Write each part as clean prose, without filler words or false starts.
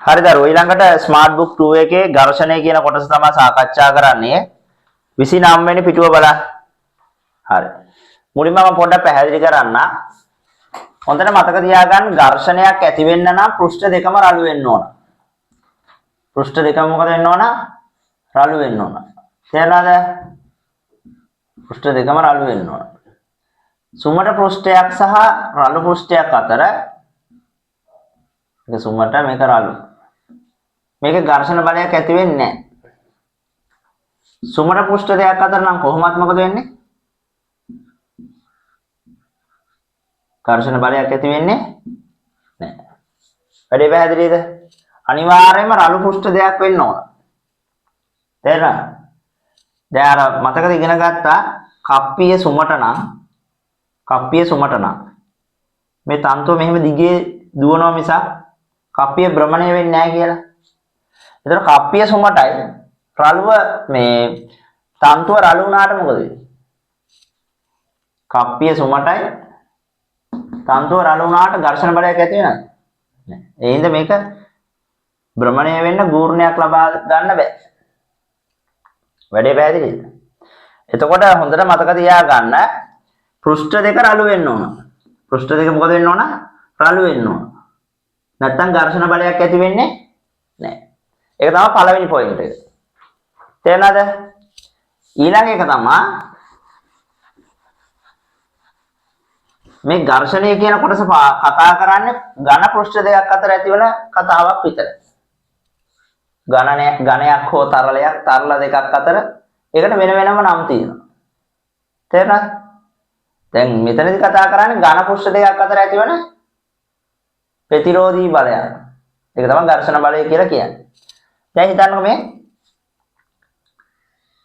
හරි දරුවෝ ඊළඟට ස්මාර්ට් බුක් 2 එකේ ඝර්ෂණය කියන කොටස තමයි සාකච්ඡා කරන්නේ 29 වෙනි පිටුව බලන්න. හරි. මුලින්ම මම පොඩ්ඩක් පැහැදිලි කරන්න. හොඳට මතක තියාගන්න ඝර්ෂණයක් ඇති වෙන්න නම් පෘෂ්ඨ දෙකම රළු වෙන්න ඕන. පෘෂ්ඨ දෙකම මොකද වෙන්න ඕන? රළු වෙන්න ඕන. තේරෙනවද? පෘෂ්ඨ දෙකම රළු වෙන්න ඕන. සුමට පෘෂ්ඨයක් සහ රළු පෘෂ්ඨයක් අතර මේක සුමට මේක රළු. මේක ඝර්ෂණ බලයක් ඇති වෙන්නේ නැහැ. සුමට පෘෂ්ඨ දෙකක් අතර නම් කොහොමත් මොකද වෙන්නේ? ඝර්ෂණ බලයක් ඇති වෙන්නේ නැහැ. වැඩි පැහැදිලිද? අනිවාර්යයෙන්ම රළු පෘෂ්ඨ දෙයක් වෙන්න ඕන. තේරෙනවද? දැන් අර මතකද ඉගෙන ගත්තා කප්පිය සුමට නම් මේ තන්තුව මෙහෙම දිගේ දුවනවා මිසක් කප්පිය භ්‍රමණය වෙන්නේ නැහැ කියලා. ඒතර කප්පිය සුමටයි රළුව මේ තන්තුව රළු වුණාට මොකද වෙන්නේ? කප්පිය සුමටයි තන්තුව රළු වුණාට ඝර්ෂණ බලයක් ඇති වෙනවද? නැහැ. ඒ හින්දා මේක භ්‍රමණය වෙන්න ගූර්ණයක් ලබා ගන්න බෑ. වැඩේ පැහැදිලිද? එතකොට හොඳට මතක තියාගන්න පෘෂ්ඨ දෙක රළු වෙන්න ඕන. පෘෂ්ඨ දෙක මොකද වෙන්න ඕන? රළු වෙන්න ඕන. නැත්තම් ඝර්ෂණ බලයක් ඇති වෙන්නේ නැහැ. ඒක තමයි පළවෙනි පොයින්ට් එක. තේරෙනවද? ඊළඟ එක තමයි මේ ඝර්ෂණය කියන කොටස කතා කරන්නේ ඝන පෘෂ්ඨ දෙකක් අතර ඇතිවන කතාවක් විතරයි. ඝනයක් හෝ තරලයක් තරල දෙකක් අතර ඒකට වෙන වෙනම නම් තියෙනවා. තේරෙනවද? දැන් මෙතනදී කතා කරන්නේ ඝන පෘෂ්ඨ දෙකක් අතර ඇතිවන ප්‍රතිරෝධී බලයක්. ඒක තමයි ඝර්ෂණ බලය කියලා කියන්නේ. දැන් හිතන්නකෝ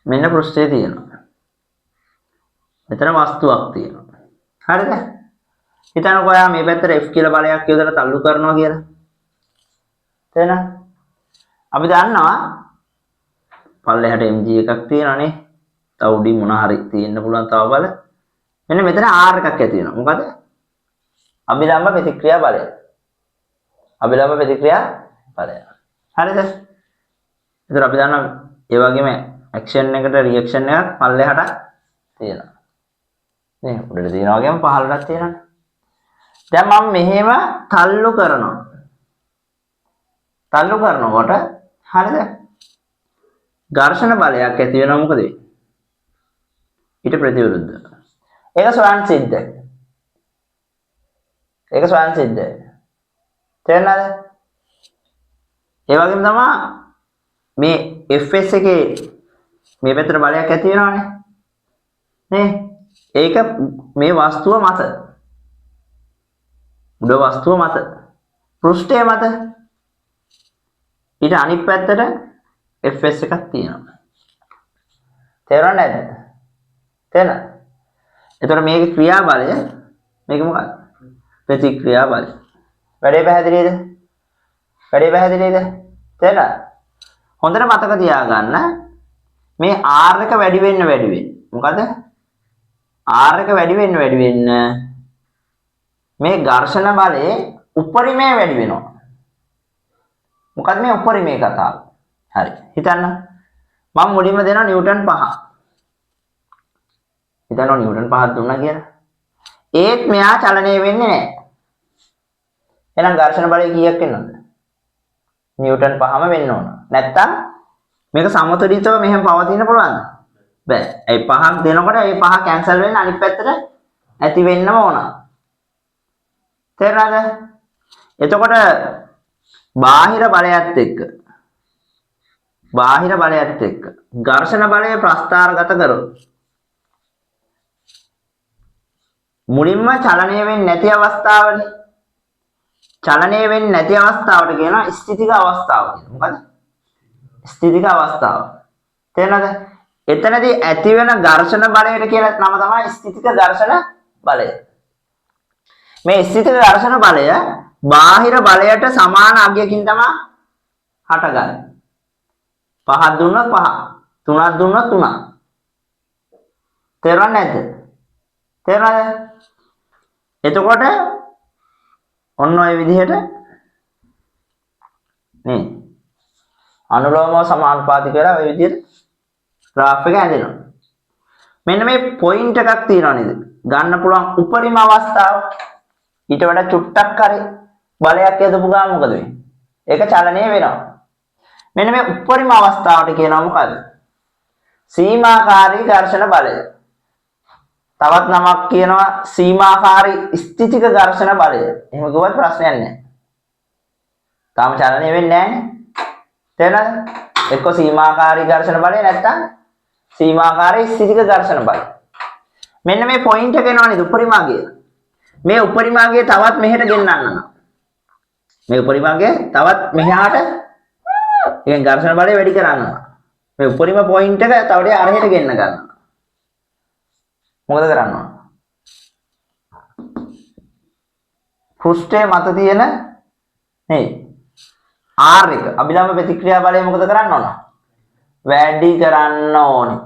මෙන්න පෘෂ්ඨය තියෙනවා. මෙතන වස්තුවක් තියෙනවා. හරිද? හිතන්නකෝ ඔයා මේ පැත්තට F කියලා බලයක් යොදලා තල්ලු කරනවා කියලා. තේරෙනවද? අපි දන්නවා පල්ලෙහාට mg එකක් තියෙනවානේ. තව උඩින් මොන හරි තියෙන්න පුළුවන් තව බල. මෙන්න මෙතන R එකක් ඇති වෙනවා. මොකද? අභිලම්බ ප්‍රතික්‍රියා බලය. අභිලම්බ ප්‍රතික්‍රියා බලය. හරිද? ඒතර අපි දන්නවා ඒ වගේම ඇක්ෂන් එකට රියැක්ෂන් එකක් පල්ලෙහාට තියෙනවා. නේ උඩට තියෙනවා වගේම පහළටත් තියෙනවානේ. දැන් මම මෙහෙම තල්ලු කරනවා. තල්ලු කරනකොට හරිද? ඝර්ෂණ බලයක් ඇති වෙනවා මොකද වෙන්නේ? ඊට ප්‍රතිවිරුද්ධ. ඒක ස්වයං සිද්ධයි. ඒක ස්වයං සිද්ධයි. තේරෙනවද? ඒ වගේම තමයි මේ Fs එකේ මේ පැත්තට බලයක් ඇති වෙනවානේ. නේ? ඒක මේ වස්තුව මත. උඩ වස්තුව මත. පෘෂ්ඨය මත. ඊට අනිත් පැත්තට Fs එකක් තියෙනවා. තේරුණා නැද්ද? තේරෙනවද? එතකොට මේකේ ක්‍රියාබලය මේක මොකක්ද? ප්‍රතික්‍රියා බලය. වැඩේ පැහැදිලිද? වැඩේ පැහැදිලිද? තේරෙනවද? හොඳට මතක තියාගන්න මේ R එක වැඩි වෙන්න මොකද? R එක වැඩි වෙන්න මේ ඝර්ෂණ බලයේ උපරිමය වැඩි වෙනවා. මොකද මේ උපරිමයේ කතාව. හරි. හිතන්න. මම මුලින්ම දෙනවා නිව්ටන් 5. හිතනවා නිව්ටන් 5ක් දුන්නා කියලා. ඒත් මෙයා චලනය වෙන්නේ නැහැ. එහෙනම් ඝර්ෂණ බලය කීයක් වෙනවද? නිව්ටන් 5ම වෙන්න ඕන. නැත්තම් මේක සමතුලිතව මෙහෙම පවතින්න පුළුවන්ද? බෑ. ඒ 5ක් දෙනකොට ඒ 5 කැන්සල් වෙන්න අනිත් පැත්තට ඇති වෙන්නම ඕන. තේරුණාද? එතකොට බාහිර බලයත් එක්ක ඝර්ෂණ බලය ප්‍රස්ථාරගත කරොත් මුලින්ම චලනය වෙන්නේ නැති අවස්ථාවනේ. චලනය වෙන්නේ නැති අවස්ථාවට කියනවා ස්ථිතික අවස්ථාව කියලා. මොකද? ස්ථිතික අවස්ථාව. තේරෙනවද? එතනදී ඇති වෙන ඝර්ෂණ බලයට කියන නම තමයි ස්ථිතික ඝර්ෂණ බලය. මේ ස්ථිතික ඝර්ෂණ බලය බාහිර බලයට සමාන අගයකින් තමයි හටගන්නේ. 5ක් දුන්නොත් 5, 3ක් දුන්නොත් 3. තේරුණා නැද්ද? තේරුණාද? එතකොට ඔන්න ඔය විදිහට නේ. අනුලෝමව සමානුපාතික වෙලා ඔය විදිහට graph එක හැදෙනවා. මෙන්න මේ පොයින්ට් එකක් තියෙනවා නේද? ගන්න පුළුවන් උපරිම අවස්ථාව. ඊට වඩා චුට්ටක් හරි බලයක් යදපු ගාම මොකද වෙන්නේ? ඒක චලනය වෙනවා. මෙන්න මේ උපරිම අවස්ථාවට කියනවා මොකද? සීමාකාරී ඝර්ෂණ බලය. තවත් නමක් කියනවා සීමාකාරී ස්ථිතික ඝර්ෂණ බලය. එහෙම කිව්වත් ප්‍රශ්නයක් නැහැ. තාම චලනය වෙන්නේ නැහැ නේ. තේරෙනවද? එක්ක සීමාකාරී ඝර්ෂණ බලය නැත්නම් සීමාකාරී ස්ථිතික ඝර්ෂණ බලය. මෙන්න මේ පොයින්ට් එක එනවා නේද උපරිමාගය. මේ උපරිමාගය තවත් මෙහෙට ගෙන්නන්න. මේ උපරිමාගය තවත් මෙහාට ඉතින් ඝර්ෂණ බලය වැඩි කරන්න. මේ උපරිම පොයින්ට් එක තව ටික අරහෙට ගෙන්න ගන්න. මොකද කරන්න ඕන? පෘෂ්ඨයේ මත තියෙන නේ R එක අභිලම්බ ප්‍රතික්‍රියා බලය මොකද කරන්න ඕන? වැඩි කරන්න ඕනේ.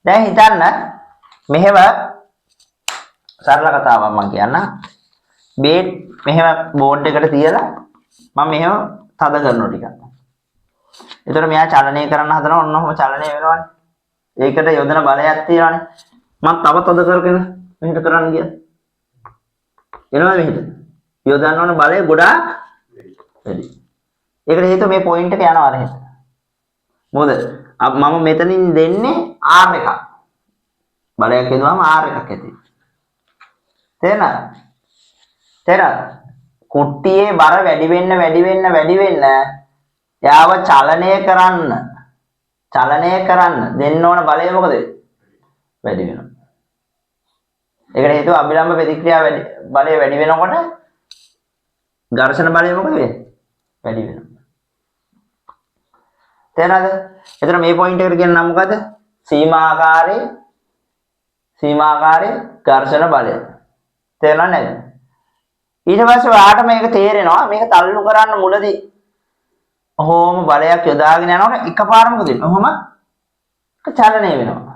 දැන් හිතන්න මෙහෙම සරල කතාවක් මම කියන්න. බේඩ් මෙහෙම බෝඩ් එකට තියලා මම මෙහෙම තද කරනවා ටිකක්. ඒතර මෙයා චලනය කරන්න හදනවා ඔන්න ඔහොම චලනය වෙනවනේ. ඒකට යොදන බලයක් තියෙනවානේ. මම තව තද කරගෙන මෙහෙට කරන්න ගියා. එනවා මෙහෙට. යොදන්න ඕන බලය ගොඩාක් වැඩි. ඒකට හේතුව මේ පොයින්ට් එක යනවා අර එහෙට. මොකද මම මෙතනින් දෙන්නේ R එකක්. බලයක් යදුවාම R එකක් ඇති. තේරෙනවද? කුට්ටියේ බර වැඩි වෙන්න යාව චලනය කරන්න දෙන්න ඕන බලය මොකද? වැඩි වෙනවා. ඒකට හේතුව අභිලම්බ ප්‍රතික්‍රියා බලය වැඩි වෙනකොට ඝර්ෂණ බලය මොකද වෙන්නේ? වැඩි වෙනවා. තේරෙනවද? එතන මේ පොයින්ට් එකට කියන නම මොකද? සීමාකාරී ඝර්ෂණ බලය. තේරෙනවද නැද්ද? ඊට පස්සේ ඔයාට මේක තේරෙනවා මේක තල්ලු කරන්න මුලදී ඔහොම බලයක් යොදාගෙන යනකොට එකපාරම මොකද වෙන්නේ? ඔහොම චලනය වෙනවා.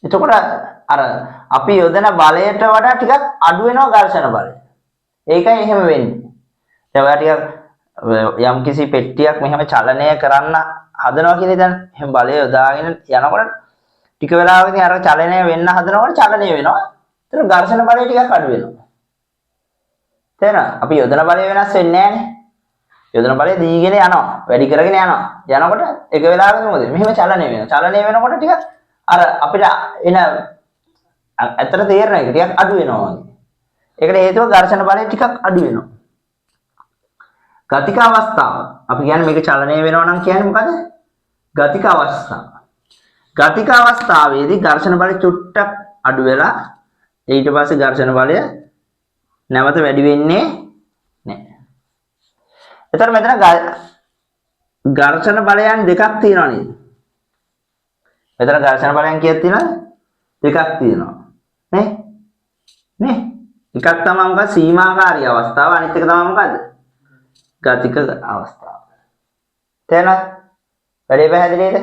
එතකොට අර අපි යොදන බලයට වඩා ටිකක් අඩු වෙනවා ඝර්ෂණ බලය. ඒකයි එහෙම වෙන්නේ. දැන් ඔයා ටිකක් යම් කිසි පෙට්ටියක් මෙහෙම චලනය කරන්න හදනවා කියලා දැන් එහෙම බලය යොදාගෙන යනකොට ටික වෙලාවකදී අර චලනය වෙන්න හදනකොට චලනය වෙනවා. ඒතර ඝර්ෂණ බලය ටිකක් අඩු වෙනවා. තේරෙනවද? අපි යොදන බලය වෙනස් වෙන්නේ නැහැනේ. යොදන බලය දීගෙන යනවා. වැඩි කරගෙන යනවා. යනකොට එක වෙලාවකදී මොකද? මෙහෙම චලනය වෙනවා. චලනය වෙනකොට ටිකක් අර අපිට එන ඇත්තට තේරෙන එක ටිකක් අඩු වෙනවා වගේ. ඒකට හේතුව ඝර්ෂණ බලය ටිකක් අඩු වෙනවා. ගතික අවස්ථාව. අපි කියන්නේ මේක චලනය වෙනවා නම් කියන්නේ මොකද? ගතික අවස්ථාව. ගතික අවස්ථාවේදී ඝර්ෂණ බලය චුට්ටක් අඩු වෙලා ඊට පස්සේ ඝර්ෂණ බලය නැවත වැඩි වෙන්නේ නැහැ. එතන මෙතන ඝර්ෂණ බලයන් දෙකක් තියෙනවා නේද? මෙතන ඝර්ෂණ බලයන් කීයක් තියෙනවද? දෙකක් තියෙනවා. නේ? එකක් තමයි මොකක්ද? සීමාකාරී අවස්ථාව. අනිත් එක තමයි මොකද්ද? ගතික අවස්ථාව. තේරෙනවද? වැඩි පැහැදිලිද?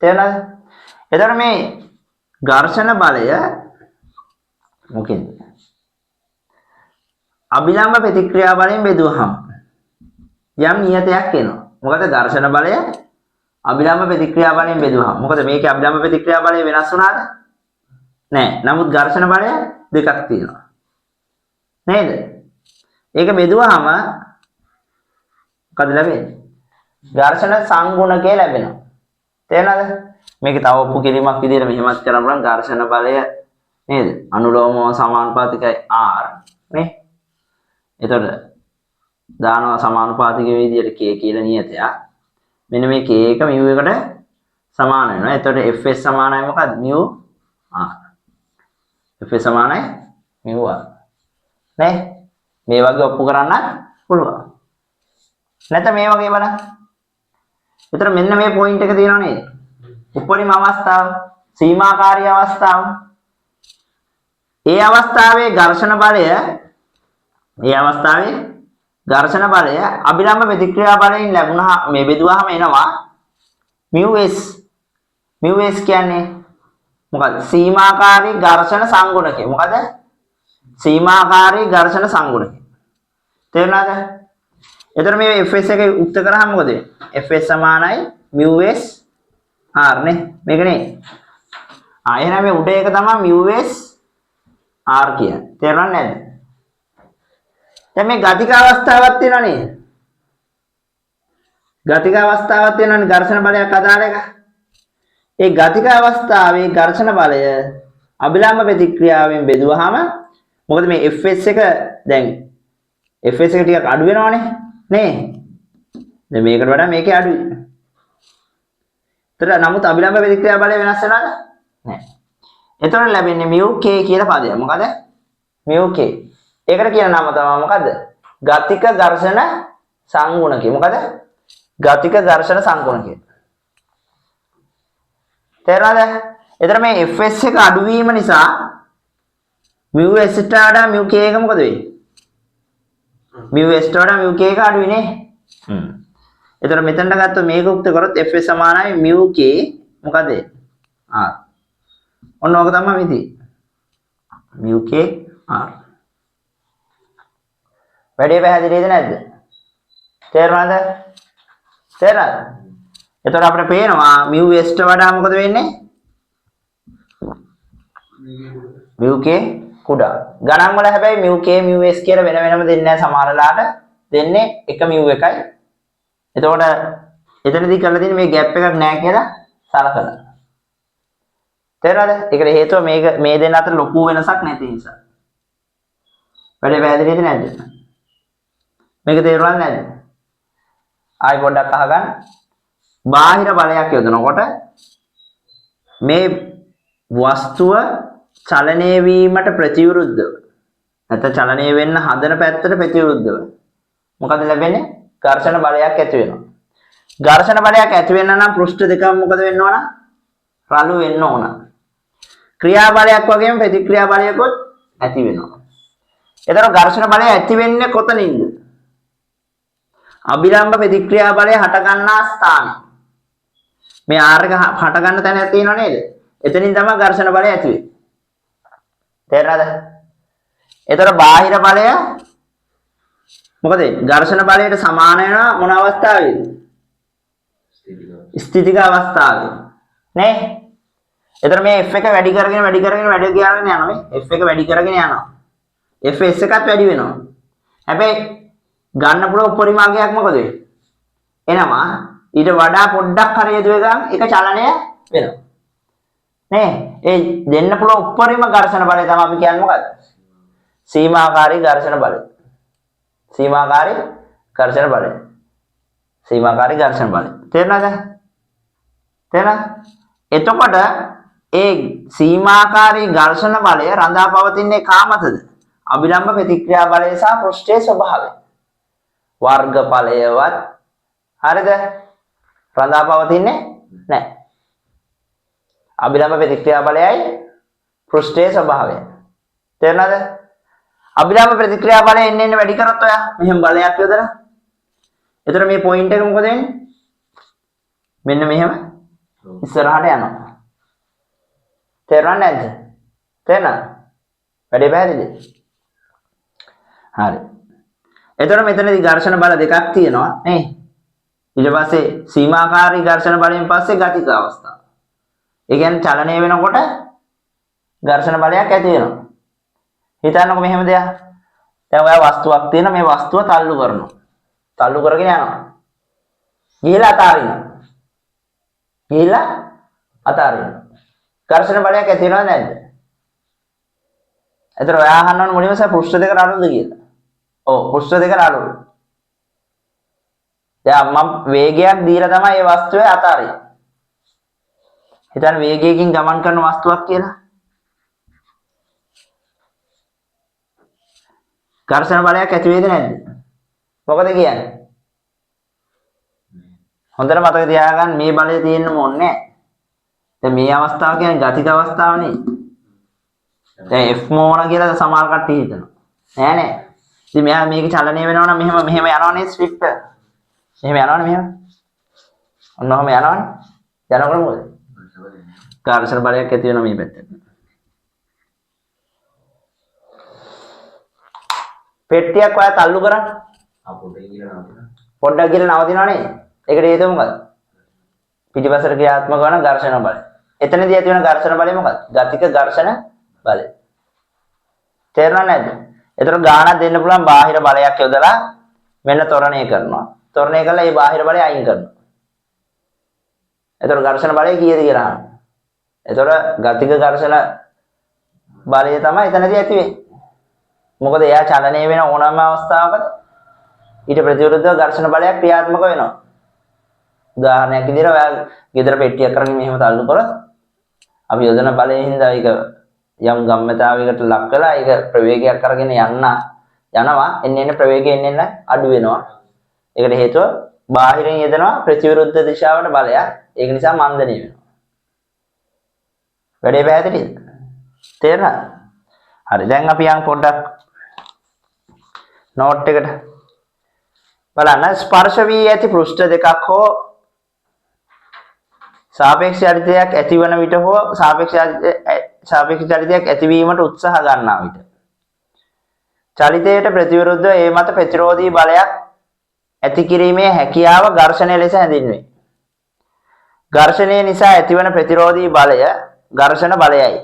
තේරෙනවද? එතන මේ ඝර්ෂණ බලය මොකෙන්ද? අභිලම්බ ප්‍රතික්‍රියා බලයෙන් බෙදුවහම යම් නියතයක් එනවා. මොකද ඝර්ෂණ බලය අභිලම්බ ප්‍රතික්‍රියා බලයෙන් බෙදුවහම. මොකද මේකේ අභිලම්බ ප්‍රතික්‍රියා බලය වෙනස් වුණාද? නෑ. නමුත් ඝර්ෂණ බලය දෙකක් තියෙනවා. නේද? ඒක බෙදුවහම මොකද ලැබෙන්නේ? ඝර්ෂණ සංගුණකය ලැබෙනවා. තේරෙනවද? මේක තව ඔප්පු කිරීමක් විදිහට මෙහෙමත් කරන්න පුළුවන් ඝර්ෂණ බලය නේද? අනුලෝමව සමානුපාතිකයි R නේ? එතකොට දානවා සමානුපාතික විදිහට k කියලා නියතයක්. මෙන්න මේ k එක mu එකට සමාන වෙනවා. එතකොට fs සමානයි මොකද්ද? mu r. fs සමානයි mu r. නේ? මේ වගේ ඔප්පු කරන්න පුළුවන්. නැත්නම් මේ වගේ බලන්න. එතකොට මෙන්න මේ පොයින්ට් එක තියෙනවා නේද? උපරිම අවස්ථාව, සීමාකාරී අවස්ථාව. ඒ අවස්ථාවේ ඝර්ෂණ බලය අභිලම්බ ප්‍රතික්‍රියා බලයෙන් ලැබුණා මේ බෙදුවාම එනවා μs. μs කියන්නේ මොකද? සීමාකාරී ඝර්ෂණ සංගුණකය. මොකද? සීමාකාරී ඝර්ෂණ සංගුණකය. තේරුණාද? එතකොට මේ fs එක යුක්ත කරාම මොකද වෙන්නේ? fs සමානයි μs r නේ. මේක නේ. එහෙනම් මේ උඩ එක තමයි μs r කියන්නේ. තේරුණා නැද්ද? දැන් මේ ගතික අවස්ථාවක් තියෙනවා නේද? ගතික අවස්ථාවක් තියෙනවනේ ඝර්ෂණ බලයක් අදාළ එක. ඒ ගතික අවස්ථාවේ ඝර්ෂණ බලය අභිලම්බ ප්‍රතික්‍රියාවෙන් බෙදුවාම මොකද මේ fs එක දැන් fs එක ටිකක් අඩු වෙනවනේ නේ. දැන් මේකට වඩා මේකේ අඩුයි. ඒතර නමුත් අභිලම්බ ප්‍රතික්‍රියා බලය වෙනස් වෙනවද? නැහැ. එතකොට ලැබෙන්නේ μk කියලා පදයක්. මොකද? μk. ඒකට කියන නම තමයි මොකද්ද? ගතික ඝර්ෂණ සංගුණකය. මොකද? ගතික ඝර්ෂණ සංගුණකය. තේරුණාද? එතන මේ fs එක අඩු වීම නිසා μs ට වඩා μk එක මොකද වෙන්නේ? μs ට වඩා μk එක අඩුයි නේ. එතන මෙතනට ගත්තොත් මේක උක්ත කරොත් fs සමානයි μk මොකද? r. ඔන්න ඕක තමයි මේ තියෙන්නේ. μk r. වැඩේ පැහැදිලිද නැද්ද? තේරුණාද? තේරුණාද? එතකොට අපිට පේනවා μs ට වඩා මොකද වෙන්නේ? μk කුඩා. ගණන් වල හැබැයි μk μs කියලා වෙන වෙනම දෙන්නේ නැහැ සමහරලාට. දෙන්නේ එක μ එකයි. එතකොට එතනදී කරලා තියෙන්නේ මේ ગેප් එකක් නැහැ කියලා සලකලා. තේරුණාද? ඒකට හේතුව මේ දෙන්න අතර ලොකු වෙනසක් නැති නිසා. වැඩේ පැහැදිලිද නැද්ද? මේක තේරුණාද නැද්ද? ආයි පොඩ්ඩක් අහගන්න. බාහිර බලයක් යොදනකොට මේ වස්තුව චලනය වීමට ප්‍රතිවිරුද්ධව නැත්නම් චලනය වෙන්න හදන පැත්තට ප්‍රතිවිරුද්ධව මොකද ලැබෙන්නේ? ඝර්ෂණ බලයක් ඇති වෙනවා. ඝර්ෂණ බලයක් ඇති වෙන්න නම් පෘෂ්ඨ දෙකම මොකද වෙන්න ඕන? රළු වෙන්න ඕන. ක්‍රියා බලයක් වගේම ප්‍රතික්‍රියා බලයකොත් ඇති වෙනවා. එතකොට ඝර්ෂණ බලය ඇති වෙන්නේ කොතනින්ද? අභිලම්බ ප්‍රතික්‍රියා බලය හට ගන්නා ස්ථානය. මේ R එක හට ගන්න තැනක් තියෙනව නේද? එතනින් තමයි ඝර්ෂණ බලය ඇති වෙන්නේ. තේරෙනවද? ඒතර බාහිර බලය මොකද? ඝර්ෂණ බලයට සමාන වෙනවා මොන අවස්ථාවේද? ස්ථිතික අවස්ථාවේ. නේ? ඒතර මේ F එක වැඩි කරගෙන යනවා මේ. F එක වැඩි කරගෙන යනවා. Fs එකත් වැඩි වෙනවා. හැබැයි ගන්න පුළුවන් උපරිම අගයක් මොකද වෙන්නේ? එනවා ඊට වඩා පොඩ්ඩක් හරි යදුවේ ගමන් ඒක චලනය වෙනවා. නේ? ඒ දෙන්න පුළුවන් උපරිම ඝර්ෂණ බලය තමයි අපි කියන්නේ මොකද්ද? සීමාකාරී ඝර්ෂණ බලය. සීමාකාරී ඝර්ෂණ බලය. සීමාකාරී ඝර්ෂණ බලය. තේරුණාද? තේරුණා? එතකොට ඒ සීමාකාරී ඝර්ෂණ බලය රඳා පවතින්නේ කාමතද? අභිලම්බ ප්‍රතික්‍රියා බලය සහ පෘෂ්ඨයේ ස්වභාවය. වර්ගඵලයවත් හරිද? රඳා පවතින්නේ නැහැ. අභිලම්බ ප්‍රතික්‍රියා බලයයි පෘෂ්ඨයේ ස්වභාවය. තේරුණාද? අභිලම්බ ප්‍රතික්‍රියා බලය එන්න වැඩි කරොත් ඔයා මෙහෙම බලයක් යොදලා. එතකොට මේ පොයින්ට් එක මොකද වෙන්නේ? මෙන්න මෙහෙම ඉස්සරහට යනවා. තේරුණා නැද්ද? තේරුණා? වැඩේ පැහැදිලිද? හරි. එතකොට මෙතනදී ඝර්ෂණ බල දෙකක් තියෙනවා නේ. ඊට පස්සේ සීමාකාරී ඝර්ෂණ බලයෙන් පස්සේ ගතික අවස්ථාව. ඒ කියන්නේ චලනය වෙනකොට ඝර්ෂණ බලයක් ඇති වෙනවා. හිතන්නකො මෙහෙම දෙයක්. දැන් ඔයා වස්තුවක් තියෙන මේ වස්තුව තල්ලු කරනවා. තල්ලු කරගෙන යනවා. ගිහිලා අතාරිනවා. ගිහිලා අතාරිනවා. ඝර්ෂණ බලයක් ඇති වෙනවද නැද්ද? එතන ඔයා අහන්න ඕන මුලින්ම පෘෂ්ඨ දෙක රළුද කියලා. ඔව් පෘෂ්ඨ දෙක රළුයි. දැන් මම වේගයක් දීලා තමයි මේ වස්තුවේ අතාරින්නේ. හිතන්න වේගයකින් ගමන් කරන වස්තුවක් කියලා. ඝර්ෂණ බලයක් ඇති වේද නැද්ද? මොකද කියන්නේ? හොඳට මතක තියාගන්න මේ බලය තියෙන්න ඕනේ නැහැ. දැන් මේ අවස්ථාව කියන්නේ ගතික අවස්ථාව නේ. දැන් F මොන කියලා සමහර කට්ටිය හිතනවා. නෑ නෑ. ඉතින් මෙයා මේක චලනය වෙනවා නම් මෙහෙම යනවනේ ස්විප් එක. මෙහෙම යනවනේ මෙහෙම. ඔන්න ඔහම යනවනේ. යනකොට මොකද? ඝර්ෂණ බලයක් ඇති වෙනවා මේ පැත්තට. පෙට්ටියක් ඔයා තල්ලු කරන්න. පොඩ්ඩක් කියලා නවතිනවනේ. ඒකට හේතුව මොකක්ද? පිටිපස්සට ක්‍රියාත්මක වන ඝර්ෂණ බලය. එතනදී ඇති වෙන ඝර්ෂණ බලය මොකක්ද? ගතික ඝර්ෂණ බලය. තේරුණා නැද්ද? ඒතර ගාණක් දෙන්න පුළුවන් බාහිර බලයක් යොදලා මෙන්න ත්වරණය කරනවා. ත්වරණය කළා මේ බාහිර බලය අයින් කරනවා. ඒතර ඝර්ෂණ බලය කීයද කියලා අහනවා. ඒතර ගතික ඝර්ෂණ බලය තමයි එතනදී ඇති වෙන්නේ. මොකද එයා චලනය වෙන ඕනෑම අවස්ථාවකද ඊට ප්‍රතිවිරුද්ධව ඝර්ෂණ බලයක් ක්‍රියාත්මක වෙනවා. උදාහරණයක් විදිහට ඔයා ගෙදර පෙට්ටියක් කරගෙන මෙහෙම තල්ලු කරොත් අපි යොදන බලයෙන් හින්දා ඒක යම් ගම්මතාවයකට ලක් කළා ඒක ප්‍රවේගයක් කරගෙන යනවා එන්න ප්‍රවේගය එන්න අඩු වෙනවා. ඒකට හේතුව බාහිරින් යදනවා ප්‍රතිවිරුද්ධ දිශාවට බලයක්. ඒක නිසා මන්දනය වෙනවා. වැඩේ පැහැදිලිද? තේරුණාද? හරි දැන් අපි යන් පොඩ්ඩක් නෝට් එකට බලන්න. ස්පර්ශ වී ඇති පෘෂ්ඨ දෙකක් හෝ සාපේක්ෂ චලිතයක් ඇතිවන විට හෝ සාපේක්ෂ චලිතයක් ඇතිවීමට උත්සාහ ගන්නා විට චලිතයට ප්‍රතිවිරුද්ධව ඒ මත ප්‍රතිරෝධී බලයක් ඇති කිරීමේ හැකියාව ඝර්ෂණය ලෙස හැඳින්වේ. ඝර්ෂණය නිසා ඇතිවන ප්‍රතිරෝධී බලය ඝර්ෂණ බලයයි.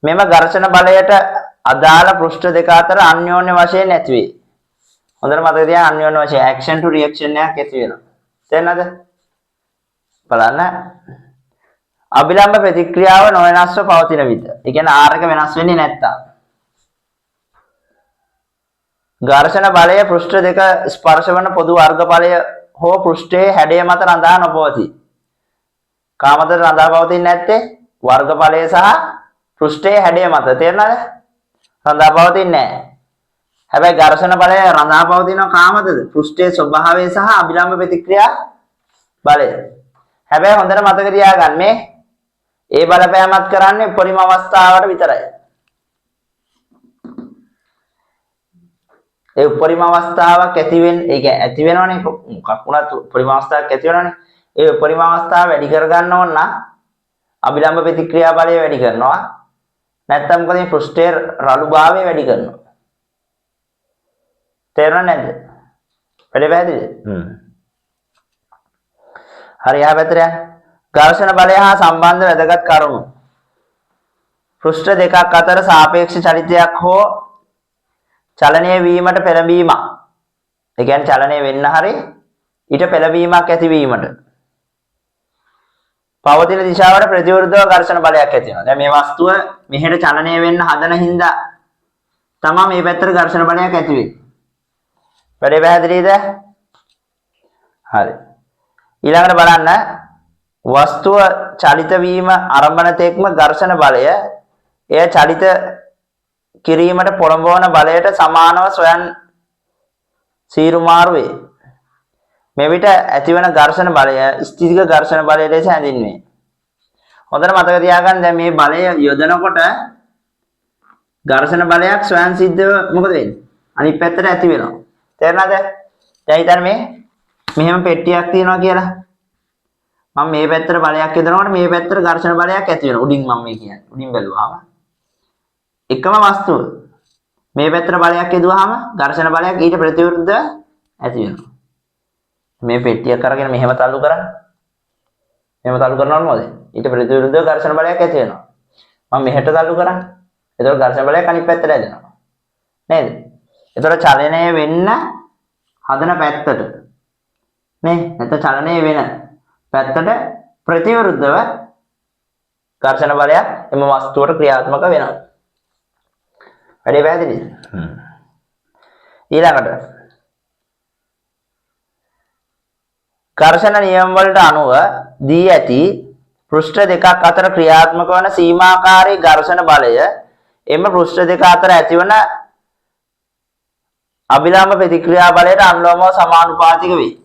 මෙම ඝර්ෂණ බලයට අදාළ පෘෂ්ඨ දෙක අතර අන්‍යෝන්‍ය වශයෙන් ඇතිවේ. හොඳට මතක තියාගන්න අන්‍යෝන්‍ය වශයෙන් ඇක්ෂන් ටු රියැක්ෂන් එකක් ඇති වෙනවා. තේරෙනවද? බලන්න. අභිලම්බ ප්‍රතික්‍රියාව නොවෙනස්ව පවතින විට. ඒ කියන්නේ R එක වෙනස් වෙන්නේ නැත්තම්. ඝර්ෂණ බලය පෘෂ්ඨ දෙක ස්පර්ශ වන පොදු වර්ග බලය හෝ පෘෂ්ඨයේ හැඩය මත රඳා නොපවතී. කාමතට රඳා පවතින්නේ නැත්තේ වර්ග බලය සහ පෘෂ්ඨයේ හැඩය මත. තේරෙනවද? රඳා පවතින්නේ නැහැ. හැබැයි ඝර්ෂණ බලය රඳා පවතිනවා කාමතද? පෘෂ්ඨයේ ස්වභාවය සහ අභිලම්බ ප්‍රතික්‍රියා බලය. හැබැයි හොඳට මතක තියාගන්න මේ ඒ බලපෑමත් කරන්නේ උපරිම අවස්ථාවට විතරයි. ඒ උපරිම අවස්ථාවක් ඇති වෙන්නේ ඒ කියන්නේ ඇති වෙනවනේ මොකක් වුණත් උපරිම අවස්ථාවක් ඇති වෙනවනේ. ඒ උපරිම අවස්ථාව වැඩි කර ගන්න ඕන නම් අභිලම්බ ප්‍රතික්‍රියා බලය වැඩි කරනවා. නැත්නම් මොකද මේ පෘෂ්ඨයේ රළුභාවය වැඩි කරනවා. තේරුණා නැද්ද? වැඩි පැහැදිලිද? හරි ආපැත්තට යන්න. ඝර්ෂණ බලය හා සම්බන්ධ වැදගත් කරුණු. පෘෂ්ඨ දෙකක් අතර සාපේක්ෂ චලිතයක් හෝ චලනය වීමට පෙළඹීමක්. ඒ කියන්නේ චලනය වෙන්න හරි ඊට පෙළඹීමක් ඇතිවීමට. පවතින දිශාවට ප්‍රතිවිරුද්ධව ඝර්ෂණ බලයක් ඇති වෙනවා. දැන් මේ වස්තුව මෙහෙට චලනය වෙන්න හදන හින්දා තමයි මේ පැත්තට ඝර්ෂණ බලයක් ඇති වෙන්නේ. වැඩේ පැහැදිලිද? හරි. ඊළඟට බලන්න වස්තුව චලිත වීම ආරම්භන තෙක්ම ඝර්ෂණ බලය එය චලිත කිරීමට පොළඹවන බලයට සමානව ස්වයන් සීරු මාරු වේ. මෙවිට ඇතිවන ඝර්ෂණ බලය ස්ථිතික ඝර්ෂණ බලය ලෙස හැඳින්වේ. හොඳට මතක තියාගන්න දැන් මේ බලය යොදනකොට ඝර්ෂණ බලයක් ස්වයන් සිද්ධව මොකද වෙන්නේ? අනිත් පැත්තට ඇති වෙනවා. තේරුණාද? දැන් හිතන්න මෙහෙම පෙට්ටියක් තියෙනවා කියලා. මම මේ පැත්තට බලයක් යොදනකොට මේ පැත්තට ඝර්ෂණ බලයක් ඇති වෙනවා. උඩින් මම මේ කියන්නේ. උඩින් බැලුවාම එකම වස්තුව මේ පැත්තට බලයක් යොදුවාම ඝර්ෂණ බලයක් ඊට ප්‍රතිවිරුද්ධව ඇති වෙනවා. මේ පෙට්ටියක් අරගෙන මෙහෙම තල්ලු කරන්න. මෙහෙම තල්ලු කරනවද මොකද? ඊට ප්‍රතිවිරුද්ධව ඝර්ෂණ බලයක් ඇති වෙනවා. මම මෙහෙට තල්ලු කරන්නේ. එතකොට ඝර්ෂණ බලයක් අනිත් පැත්තට ඇදෙනවා. නේද? එතකොට චලනය වෙන්න හදන පැත්තට නේ නැත්නම් චලනය වෙන පැත්තට ප්‍රතිවිරුද්ධව ඝර්ෂණ බලයක් එම වස්තුවට ක්‍රියාත්මක වෙනවා. වැඩේ පැහැදිලිද? ඊළඟට ඝර්ෂණ නියම වලට අනුව දී ඇති පෘෂ්ඨ දෙකක් අතර ක්‍රියාත්මක වන සීමාකාරී ඝර්ෂණ බලය එම පෘෂ්ඨ දෙක අතර ඇතිවන අභිලම්බ ප්‍රතික්‍රියා බලයට අනුලෝමව සමානුපාතික වේ.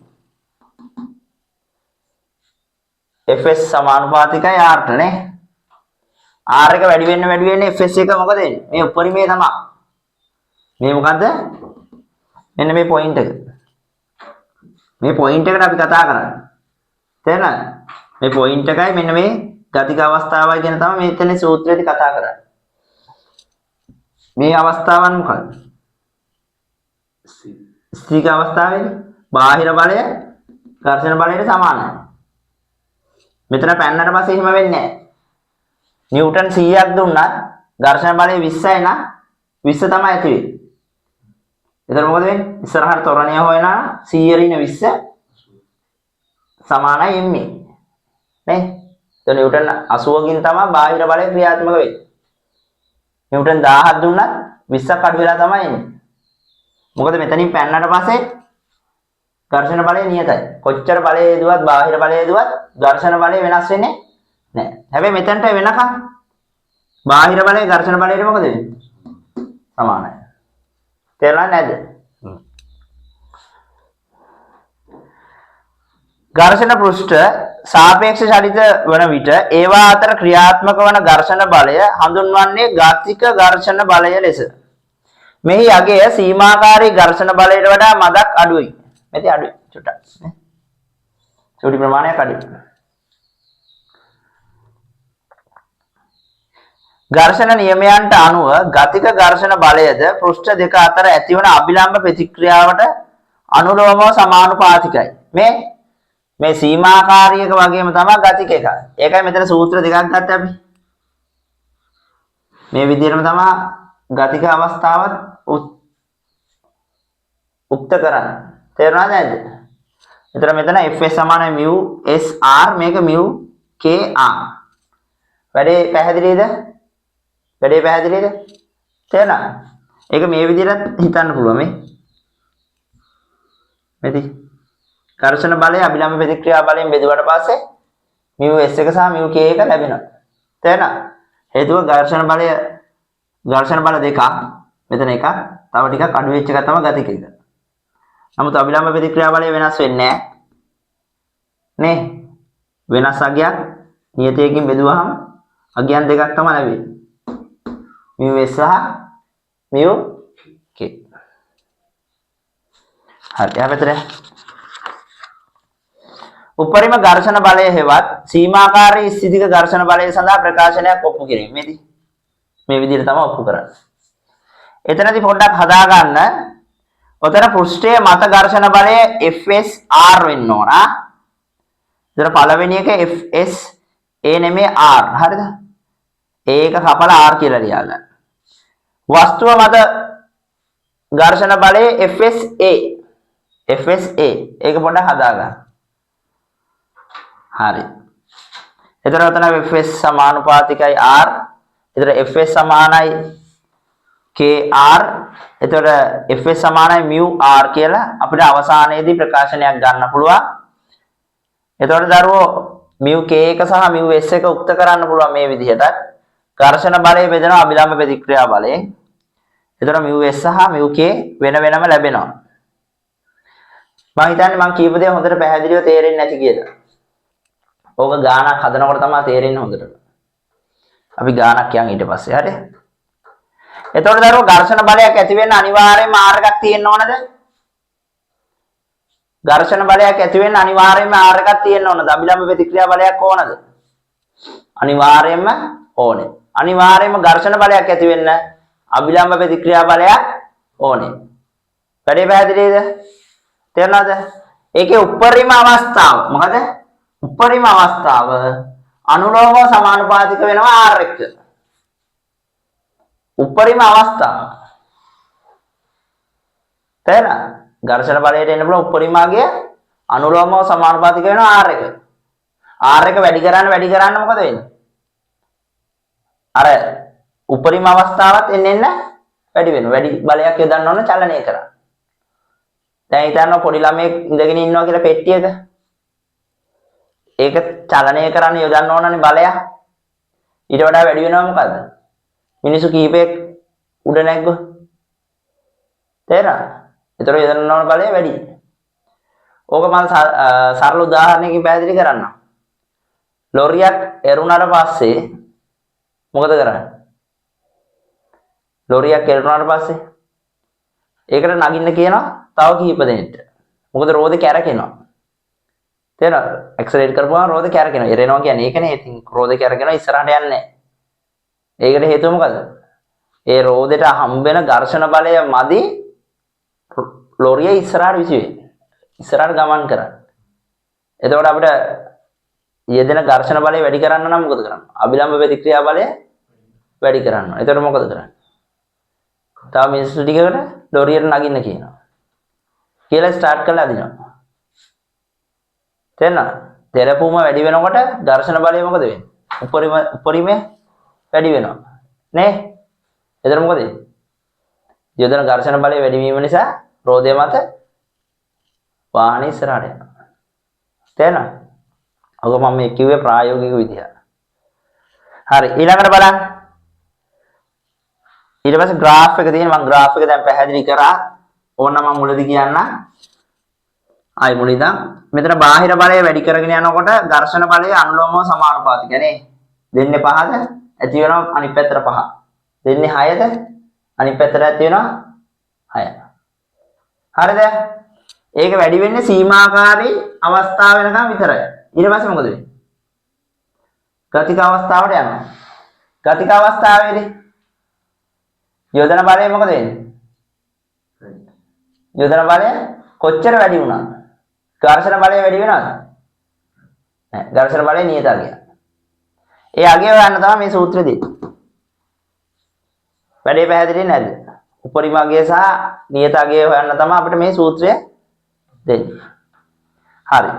Fs සමානුපාතිකයි R ට නේ. R එක වැඩි වෙන්න Fs එක මොකද වෙන්නේ? මේ උපරිමයේ තමයි. මේ මොකද්ද? මෙන්න මේ පොයින්ට් එක. මේ පොයින්ට් එකට අපි කතා කරන්නේ. තේරෙනවද? මේ පොයින්ට් එකයි මෙන්න මේ ගතික අවස්ථාවයි කියන තමයි මේ එතන සූත්‍රයේදී කතා කරන්නේ. මේ අවස්ථාවන් මොකක්ද? ස්ථිතික අවස්ථාවේදී බාහිර බලය ඝර්ෂණ බලයට සමානයි. මෙතන පැන්නට පස්සේ එහෙම වෙන්නේ නැහැ. නිව්ටන් 100ක් දුන්නා ඝර්ෂණ බලය 20යි නම් 20 තමයි ඇති වෙන්නේ. එතකොට මොකද වෙන්නේ? ඉස්සරහට ත්වරණය හොයනවා 100 රින 20 සමානයි m නේ. එතකොට නිව්ටන් 80කින් තමයි බාහිර බලය ක්‍රියාත්මක වෙන්නේ. නිව්ටන් 1000ක් දුන්නත් 20ක් අඩු වෙලා තමයි එන්නේ. මොකද මෙතනින් පැන්නට පස්සේ ඝර්ෂණ බලය නියතයි. කොච්චර බලය යදුවත් බාහිර බලය යදුවත් ඝර්ෂණ බලය වෙනස් වෙන්නේ නැහැ. හැබැයි මෙතනට වෙනකම් බාහිර බලය ඝර්ෂණ බලයට මොකද වෙන්නේ? සමානයි. තේරුණා නැද්ද? ඝර්ෂණ පෘෂ්ඨ සාපේක්ෂ චලිත වන විට ඒවා අතර ක්‍රියාත්මක වන ඝර්ෂණ බලය හඳුන්වන්නේ ගතික ඝර්ෂණ බලය ලෙස. මෙහි අගය සීමාකාරී ඝර්ෂණ බලයට වඩා මදක් අඩුයි. මෙතේ අඩුයි චුට්ටක්. චුටි ප්‍රමාණයක් අඩුයි. ඝර්ෂණ නියමයන්ට අනුව ගතික ඝර්ෂණ බලයද පෘෂ්ඨ දෙක අතර ඇතිවන අභිලම්බ ප්‍රතික්‍රියාවට අනුලෝමව සමානුපාතිකයි. මේ සීමාකාරීයක වගේම තමයි ගතික එක. ඒකයි මෙතන සූත්‍ර දෙකක් ගත්තා අපි. මේ විදිහටම තමයි ගතික අවස්ථාවත් උක්ත කරන්නේ. තේරුණාද නැද්ද? එතන මෙතන fs සමානයි mu sr මේක mu kr. වැඩේ පැහැදිලිද? තේරුණා? ඒක මේ විදිහට හිතන්න පුළුවන් මේ. මෙති ඝර්ෂණ බලය අභිලම්බ ප්‍රතික්‍රියා බලයෙන් බෙදුවට පස්සේ mu s එක සහ mu k එක ලැබෙනවා. තේරුණා? හේතුව ඝර්ෂණ බල දෙකක් මෙතන එකක් තව ටිකක් අඩු වෙච්ච එක තමයි ගතික එක. නමුත් අභිලම්බ ප්‍රතික්‍රියා බලය වෙනස් වෙන්නේ නැහැ. වෙනස් අගයක් නියතයකින් බෙදුවහම අගයන් දෙකක් තමයි ලැබෙන්නේ. mu s සහ mu k. හරි අපිට උපරිම ඝර්ෂණ බලය හෙවත් සීමාකාරී ස්ථිතික ඝර්ෂණ බලය සඳහා ප්‍රකාශනයක් ඔප්පු කිරීම. මේ විදිහට තමයි ඔප්පු කරන්නේ. එතනදී පොඩ්ඩක් හදා ගන්න. ඔතන පෘෂ්ඨයේ මත ඝර්ෂණ බලය FSR වෙන්න ඕන. ඉතින් පළවෙනි එක FS A නෙමෙයි R. හරිද? ඒක කපලා R කියලා ලියා ගන්න. වස්තුව මත ඝර්ෂණ බලය FSA. ඒක පොඩ්ඩක් හදා ගන්න. හරි. එතන ඔතන FS සමානුපාතිකයි R. එතන FS සමානයි KR. එතකොට FS සමානයි mu R කියලා අපිට අවසානයේදී ප්‍රකාශනයක් ගන්න පුළුවන්. එතකොට දරුවෝ mu K එක සහ mu S එක උක්ත කරන්න පුළුවන් මේ විදිහට. ඝර්ෂණ බලය බෙදෙනවා අභිලම්බ ප්‍රතික්‍රියා බලයෙන්. එතකොට mu S සහ mu K වෙන වෙනම ලැබෙනවා. මම හිතන්නේ මම කියපු දේ හොඳට පැහැදිලිව තේරෙන්නේ නැති කියලා. ඕක ගානක් හදනකොට තමයි තේරෙන්නේ හොඳට. අපි ගානක් කියන් ඊට පස්සේ හරි. එතකොට දරුවෝ ඝර්ෂණ බලයක් ඇති වෙන්න අනිවාර්යයෙන්ම R එකක් තියෙන්න ඕනද? ඝර්ෂණ බලයක් ඇති වෙන්න අනිවාර්යයෙන්ම R එකක් තියෙන්න ඕනද? අභිලම්බ ප්‍රතික්‍රියා බලයක් ඕනද? අනිවාර්යයෙන්ම ඕනේ. අනිවාර්යයෙන්ම ඝර්ෂණ බලයක් ඇති වෙන්න අභිලම්බ ප්‍රතික්‍රියා බලයක් ඕනේ. වැඩේ පැහැදිලිද? තේරුණාද? ඒකේ උපරිම අවස්ථාව මොකද? උපරිම අවස්ථාව අනුලෝමව සමානුපාතික වෙනවා R එක්ක. උපරිම අවස්ථාව. තේරෙනවද? ඝර්ෂණ බලයට එන්න පුළුවන් උපරිම අගය අනුලෝමව සමානුපාතික වෙනවා R එක. R එක වැඩි කරන්න මොකද වෙන්නේ? අර උපරිම අවස්ථාවත් එන්න වැඩි වෙනවා. වැඩි බලයක් යොදන්න ඕන චලනය කරන්න. දැන් හිතන්න පොඩි ළමයෙක් ඉඳගෙන ඉන්නවා කියලා පෙට්ටියක. ඒක චලනය කරන්න යොදන්න ඕනනේ බලය. ඊට වඩා වැඩි වෙනවා මොකද්ද? මිනිස්සු කීපයක් උඩ නැග්ගොත්. තේරෙනවද? ඒතර යොදන්න ඕන බලය වැඩි. ඕක මම සරල උදාහරණයකින් පැහැදිලි කරන්නම්. ලොරියක් එරුණාට පස්සේ මොකද කරන්නේ? ලොරියක් එරුණාට පස්සේ ඒකට නගින්න කියනවා තව කීප දෙනෙක්ට. මොකද රෝදේ කැරකෙනවා. තේරෙනවද? ඇක්සලරේට් කරපුවාම රෝදේ කැරකෙනවා. එරෙනවා කියන්නේ ඒකනේ. ඉතින් රෝදේ කැරකෙනවා ඉස්සරහට යන්නේ නැහැ. ඒකට හේතුව මොකද? ඒ රෝදෙට හම්බෙන ඝර්ෂණ බලය මදි ලොරිය ඉස්සරහට විසිවෙන්නේ. ඉස්සරහට ගමන් කරන්නේ. එතකොට අපිට යෙදෙන ඝර්ෂණ බලය වැඩි කරන්න නම් මොකද කරන්නේ? අභිලම්බ ප්‍රතික්‍රියා බලය වැඩි කරන්න ඕනේ. එතකොට මොකද කරන්නේ? තව මිනිස්සු ටිකකට ලොරියට නගින්න කියනවා. කියලා ස්ටාර්ට් කරලා අදිනවා. තේරෙනවද? තෙරපුම වැඩි වෙනකොට ඝර්ෂණ බලය මොකද වෙන්නේ? උපරිමය වැඩි වෙනවා. නේ? එතකොට මොකද වෙන්නේ? යොදන ඝර්ෂණ බලය වැඩි වීම නිසා රෝදය මත වාහනේ ඉස්සරහට යනවා. තේරෙනවද? ඔක මම මේ කිව්වේ ප්‍රායෝගික විදිහ. හරි ඊළඟට බලන්න. ඊට පස්සේ graph එක තියෙන මම graph එක දැන් පැහැදිලි කරා. ඕන මම මුලදී කියන්න. ආයි මුලින්ද මෙතන බාහිර බලය වැඩි කරගෙන යනකොට ඝර්ෂණ බලය අනුලෝමව සමානුපාතික නේ. දෙන්නේ 5ද ඇති වෙනවා අනිත් පැත්තට 5. දෙන්නේ 6ද අනිත් පැත්තට ඇති වෙනවා 6. හරිද? ඒක වැඩි වෙන්නේ සීමාකාරී අවස්ථාව වෙනකම් විතරයි. ඊට පස්සේ මොකද වෙන්නේ? ගතික අවස්ථාවට යනවා. ගතික අවස්ථාවේදී යොදන බලය මොකද වෙන්නේ? යොදන බලය කොච්චර වැඩි වුණාද? ඝර්ෂණ බලය වැඩි වෙනවද? නැහැ. ඝර්ෂණ බලය නියත අගය. ඒ අගය හොයන්න තමයි මේ සූත්‍රය දෙන්නේ. වැඩේ පැහැදිලි නැද්ද? උපරිම අගය සහ නියත අගය හොයන්න තමයි අපිට මේ සූත්‍රය දෙන්නේ. හරි.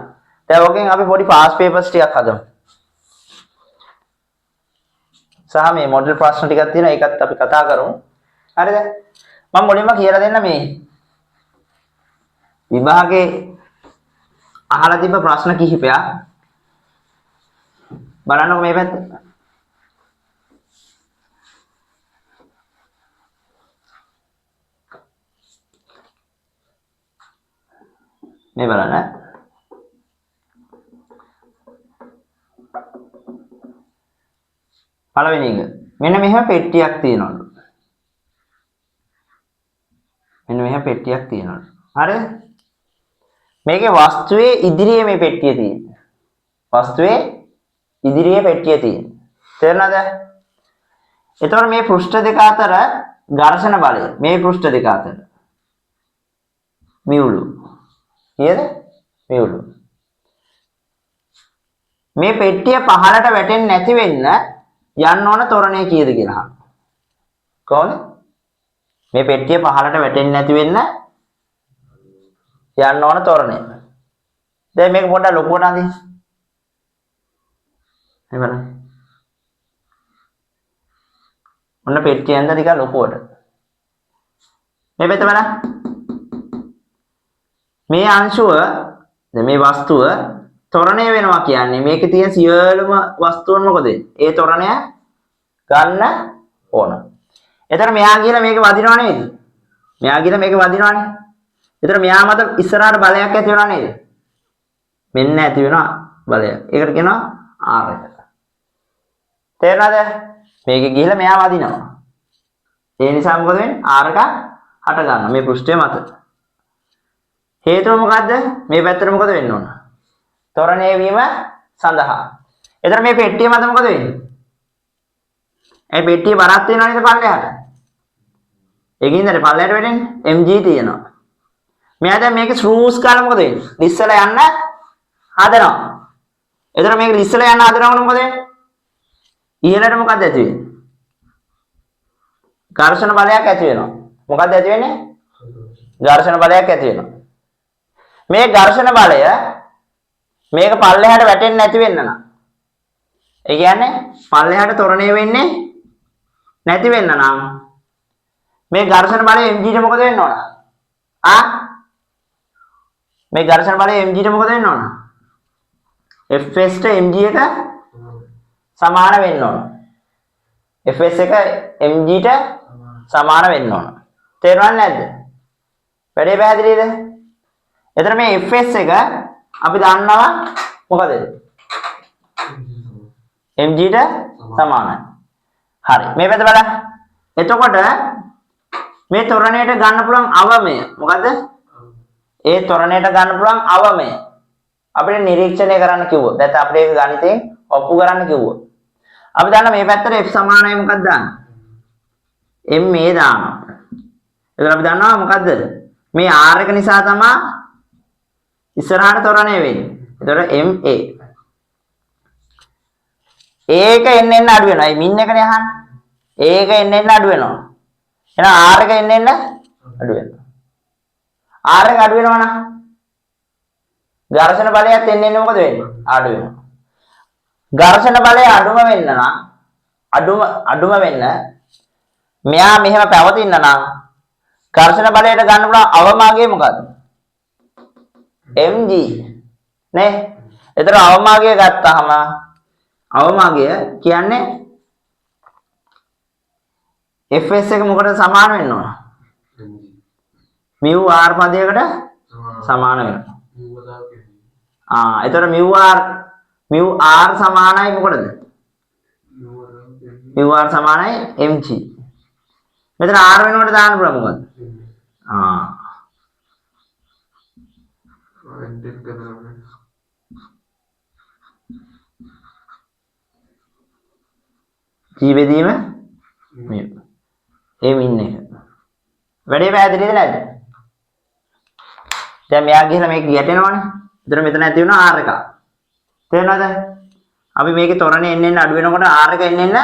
දැන් ඔකෙන් අපි පොඩි පාස් පේපර්ස් ටිකක් හදමු. සහ මේ මොඩල් ප්‍රශ්න ටිකක් තියෙනවා ඒකත් අපි කතා කරමු. හරිද? මම මුලින්ම කියලා දෙන්න මේ විභාගේ අහලා තිබ්බ ප්‍රශ්න කිහිපයක් බලන්නකො මේ පැත්ත. මේ බලන්න. පළවෙනි එක. මෙන්න මෙහෙම පෙට්ටියක් තියෙනවලු. මෙන්න මෙහෙම පෙට්ටියක් තියෙනවලු. හරිද? මේකේ වස්තුවේ ඉදිරියේ මේ පෙට්ටිය තියෙන්නේ. වස්තුවේ ඉදිරියේ පෙට්ටිය තියෙන්නේ. තේරෙනවද? එතකොට මේ පෘෂ්ඨ දෙක අතර ඝර්ෂණ බලය මේ පෘෂ්ඨ දෙක අතර මියුළු. නේද? මියුළු. මේ පෙට්ටිය පහළට වැටෙන්නේ නැති වෙන්න යන්න ඕන ත්වරණය කීයද කියලා අහන්න. කොහොමද? මේ පෙට්ටිය පහළට වැටෙන්නේ නැති වෙන්න යන්න ඕන ත්වරණය. දැන් මේක පොඩ්ඩක් ලොකුවට අඳින්න. මේ බලන්න. ඔන්න පෙට්ටිය ඇඳ ටික ලොකුවට. මේ පැත්ත බලන්න. මේ අංශුව දැන් මේ වස්තුව ත්වරණය වෙනවා කියන්නේ මේකේ තියෙන සියලුම වස්තුන් මොකද? ඒ ත්වරණය ගන්න ඕන. එතන මෙයා කියලා මේක වදිනව නේද? මෙයා කියලා මේක වදිනවනේ. එතන මෙයා මත ඉස්සරහට බලයක් ඇති වෙනව නේද? මෙන්න ඇති වෙනවා බලය. ඒකට කියනවා R එක. තේරෙනවද? මේකේ ගිහිල්ලා මෙයා වදිනවා. ඒ නිසා මොකද වෙන්නේ? R එක හට ගන්නවා මේ පෘෂ්ඨය මත. හේතුව මොකද්ද? මේ පැත්තට මොකද වෙන්න ඕන? ත්වරණය වීම සඳහා. එතන මේ පෙට්ටිය මත මොකද වෙන්නේ? ඒ පෙට්ටිය බරක් තියෙනවා නේද පල්ලෙහාට? ඒකින්ද පල්ලෙහාට වෙන්නේ mg තියෙනවා. මෙයා දැන් මේක ස්ක්‍රූස් කාලා මොකද වෙන්නේ? ලිස්සලා යන්න හදනවා. එතන මේක ලිස්සලා යන්න හදනකොට මොකද වෙන්නේ? ඉහළට මොකද ඇති වෙන්නේ? ඝර්ෂණ බලයක් ඇති වෙනවා. මොකද ඇති වෙන්නේ? ඝර්ෂණ බලයක් ඇති වෙනවා. මේ ඝර්ෂණ බලය මේක පල්ලෙහාට වැටෙන්නේ නැති වෙන්න නම් ඒ කියන්නේ පල්ලෙහාට ත්වරණය වෙන්නේ නැති වෙන්න නම් මේ ඝර්ෂණ බලය mg ට මොකද වෙන්න ඕන? මේ ඝර්ෂණ බලය mg ට මොකද වෙන්න ඕන? fs ට mg එක සමාන වෙන්න ඕන. fs එක mg ට සමාන වෙන්න ඕන. තේරුණාද නැද්ද? වැඩේ පැහැදිලිද? එතන මේ fs එක අපි දන්නවා මොකද? mg ට සමානයි. හරි. මේ පැත්ත බලන්න. එතකොට මේ ත්වරණයට ගන්න පුළුවන් අවමය මොකද්ද? ඒ ත්වරණයට ගන්න පුළුවන් අවමය අපිට නිරීක්ෂණය කරන්න කිව්වොත්. නැත්නම් අපිට ඒක ගණිතයෙන් ඔප්පු කරන්න කිව්වොත්. අපි දන්න මේ පැත්තට f සමානයි මොකක්ද දාන්නේ? ma දානවා. එතකොට අපි දන්නවා මොකද්ද? මේ R එක නිසා තමයි ඉස්සරහට ත්වරණය වෙන්නේ. එතකොට MA. A එක එන්න අඩු වෙනවා. මේ මින් එකනේ අහන්නේ. A එක එන්න අඩු වෙනවා. එහෙනම් R එක එන්න අඩු වෙනවා. R එක අඩු වෙනවා නම් ඝර්ෂණ බලයත් එන්න මොකද වෙන්නේ? අඩු වෙනවා. ඝර්ෂණ බලය අඩුම වෙන්න නම් අඩුම වෙන්න මෙයා මෙහෙම පැවතින්න නම් ඝර්ෂණ බලයට ගන්න පුළුවන් අවමාගය මොකද්ද? mg නේ. ඒතර අවමාගය ගත්තාම අවමාගය කියන්නේ fs එක මොකටද සමාන වෙන්න ඕන? mu r පදයකට සමාන වෙනවා. ඒතර mu r සමානයි මොකටද? mu r සමානයි mg. මෙතන r වෙනකොට දාන්න පුළුවන් මොකද්ද? ජීවෙදීම මේ මින් එක. වැඩේ පැහැදිලිද නැද්ද? දැන් මෙයා ගිහලා මේක ගැටෙනවනේ. එතන මෙතන ඇති වෙනවා R එකක්. තේරෙනවද? අපි මේකේ ත්වරණය එන්න අඩු වෙනකොට R එක එන්න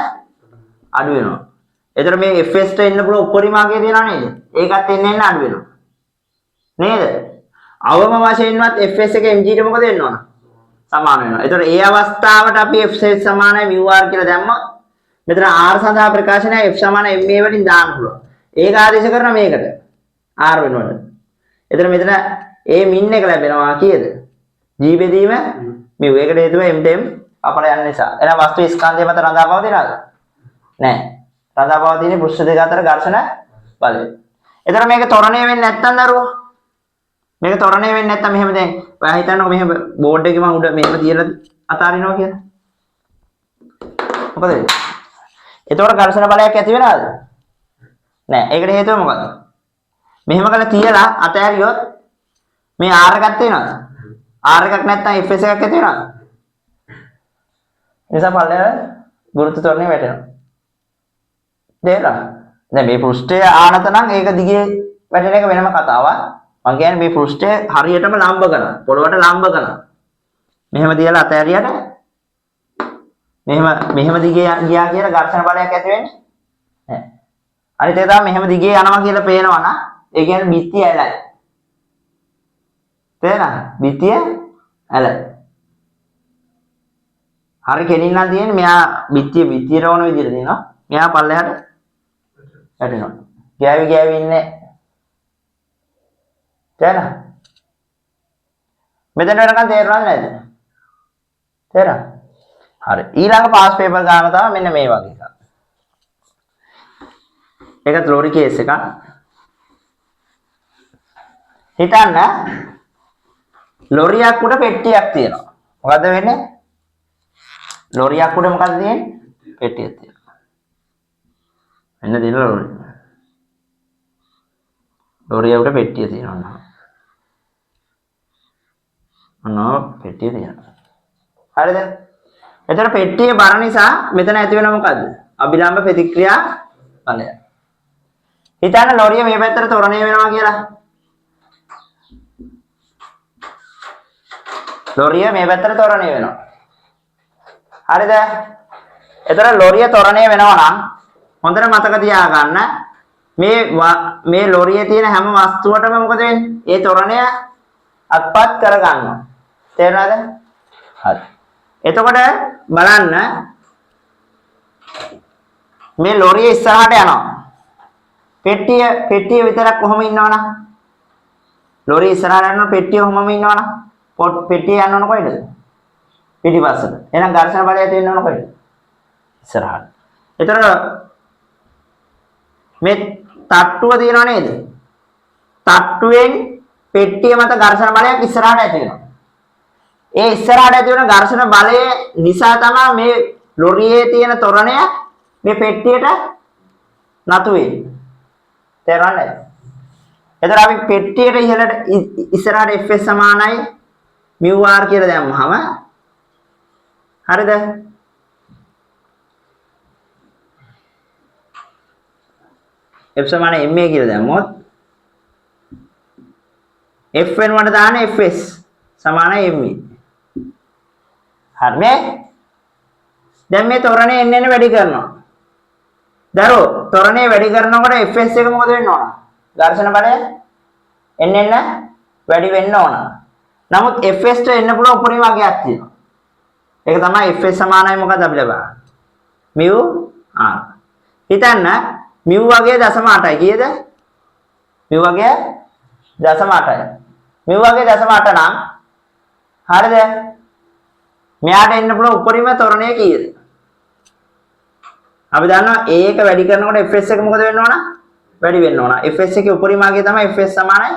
අඩු වෙනවා. එතන මේ Fs ට එන්න පුළුවන් උපරිමාගය තියෙනවා නේද? ඒකත් එන්න අඩු වෙනවා. නේද? අවම වශයෙන්වත් Fs එක mg ට මොකද වෙන්න ඕන? සමාන වෙනවා. එතකොට ඒ අවස්ථාවට අපි Fs සමානයි mu r කියලා දැම්මොත් මෙතන r සඳහා ප්‍රකාශනය f සමාන ma වලින් දාන්න පුළුවන්. ඒක ආදේශ කරන මේකට r වෙනවට. එතන මෙතන a min එක ලැබෙනවා කීයද? g බෙදීම mu. ඒකට හේතුව m ට m අපල යන නිසා. එහෙනම් වස්තු ස්කන්ධය මත රඳා පවතිනවද? නැහැ. රඳා පවතින්නේ පෘෂ්ඨ දෙක අතර ඝර්ෂණ බලය. එතන මේක ත්වරණය වෙන්නේ නැත්නම් දරුවෝ මේක ත්වරණය වෙන්නේ නැත්නම් මෙහෙම දැන් ඔයා හිතන්නකො මෙහෙම බෝඩ් එකේ මම උඩ මෙහෙම තියලා අතාරිනවා කියලා. මොකද වෙන්නේ? එතකොට ඝර්ෂණ බලයක් ඇති වෙනවද? නෑ. ඒකට හේතුව මොකද්ද? මෙහෙම කරලා තියලා අතෑරියොත් මේ R එකක් තියෙනවද? R එකක් නැත්නම් Fs එකක් ඇති වෙනවද? ඒ නිසා පල්ලෙහාට ගුරුත්ව ත්වරණය වැටෙනවා. තේරෙනවද? දැන් මේ පෘෂ්ඨය ආනත නම් ඒක දිගේ වැටෙන එක වෙනම කතාවක්. මම කියන්නේ මේ පෘෂ්ඨය හරියටම ලම්බ කරනවා. පොළොවට ලම්බ කරනවා. මෙහෙම තියලා අතෑරියට මෙහෙම දිගේ ගියා කියලා ඝර්ෂණ බලයක් ඇති වෙන්නේ නැහැ. අනිත් එක තමයි මෙහෙම දිගේ යනවා කියලා පේනවා නම් ඒ කියන්නේ බිත්තිය ඇලයි. තේරෙනවද? බිත්තිය ඇලයි. හරි කෙලින් නම් තියෙන්නේ මෙයා බිත්තියට ඕන විදිහට දෙනවා. මෙයා පල්ලෙහාට වැටෙනවා. ගෑවි ඉන්නේ. තේරෙනවද? මෙතන වෙනකන් තේරෙනවද නැද්ද? තේරෙනවද? හරි. ඊළඟ පාස් පේපර් ගන්න තමයි මෙන්න මේ වගේ එකක්. ඒක ලෝරි කේස් එකක්. හිතන්න ලොරියක් උඩ පෙට්ටියක් තියෙනවා. මොකද්ද වෙන්නේ? ලොරියක් උඩ මොකද්ද තියෙන්නේ? පෙට්ටියක් තියෙනවා. මෙන්න දින ලොරි. ලොරිය උඩ පෙට්ටිය තියෙනවා. අන්න පෙට්ටිය තියෙනවා. හරිද? එතන පෙට්ටියේ බර නිසා මෙතන ඇති වෙන මොකද්ද? අභිලම්බ ප්‍රතික්‍රියා බලය. හිතන්න ලොරිය මේ පැත්තට ත්වරණය වෙනවා කියලා. ලොරිය මේ පැත්තට ත්වරණය වෙනවා. හරිද? එතන ලොරිය ත්වරණය වෙනවා නම් හොඳට මතක තියාගන්න මේ ලොරියේ තියෙන හැම වස්තුවකටම මොකද වෙන්නේ? ඒ ත්වරණය අත්පත් කරගන්නවා. තේරුණාද? හරි. එතකොට බලන්න මේ ලොරිය ඉස්සරහට යනවා. පෙට්ටිය විතරක් කොහොම ඉන්නවනම් ලොරිය ඉස්සරහට යනවා පෙට්ටිය කොහොමම ඉන්නවනම් පෙට්ටිය යන්න ඕන කොහෙද? පිටිපස්සට. එහෙනම් ඝර්ෂණ බලය තියෙන්න ඕන කොහෙද? ඉස්සරහට. එතකොට මේ තට්ටුව තියෙනව නේද? තට්ටුවෙන් පෙට්ටිය මත ඝර්ෂණ බලයක් ඉස්සරහට ඇති වෙනවා. ඒ ඉස්සරහට ඇති වෙන ඝර්ෂණ බලය නිසා තමයි මේ ලොරියේ තියෙන ත්වරණය මේ පෙට්ටියට නතු වෙන්නේ. තේරුණාද? එතකොට අපි පෙට්ටියට ඉහළට ඉස්සරහට Fs සමානයි mu r කියලා දැම්මහම හරිද? F සමාන ma කියලා දැම්මොත් F වෙනුවට දාන්න Fs සමානයි me. හරි මේ දැන් මේ ත්වරණය එන්න වැඩි කරනවා. දරුවෝ ත්වරණය වැඩි කරනකොට Fs එක මොකද වෙන්න ඕන? ඝර්ෂණ බලය එන්න වැඩි වෙන්න ඕන. නමුත් Fs ට එන්න පුළුවන් උපරිම අගයක් තියෙනවා. ඒක තමයි Fs සමානයි මොකද අපි ලබන්නේ? mu r. හිතන්න mu වගේ 0.8යි කීයද? mu වගේ 0.8යි. mu වගේ 0.8 නම් හරිද? මෙයාට එන්න පුළුවන් උපරිම ත්වරණය කීයද? අපි දන්නවා a එක වැඩි කරනකොට Fs එක මොකද වෙන්න ඕන? වැඩි වෙන්න ඕන. Fs එකේ උපරිම අගය තමයි Fs සමානයි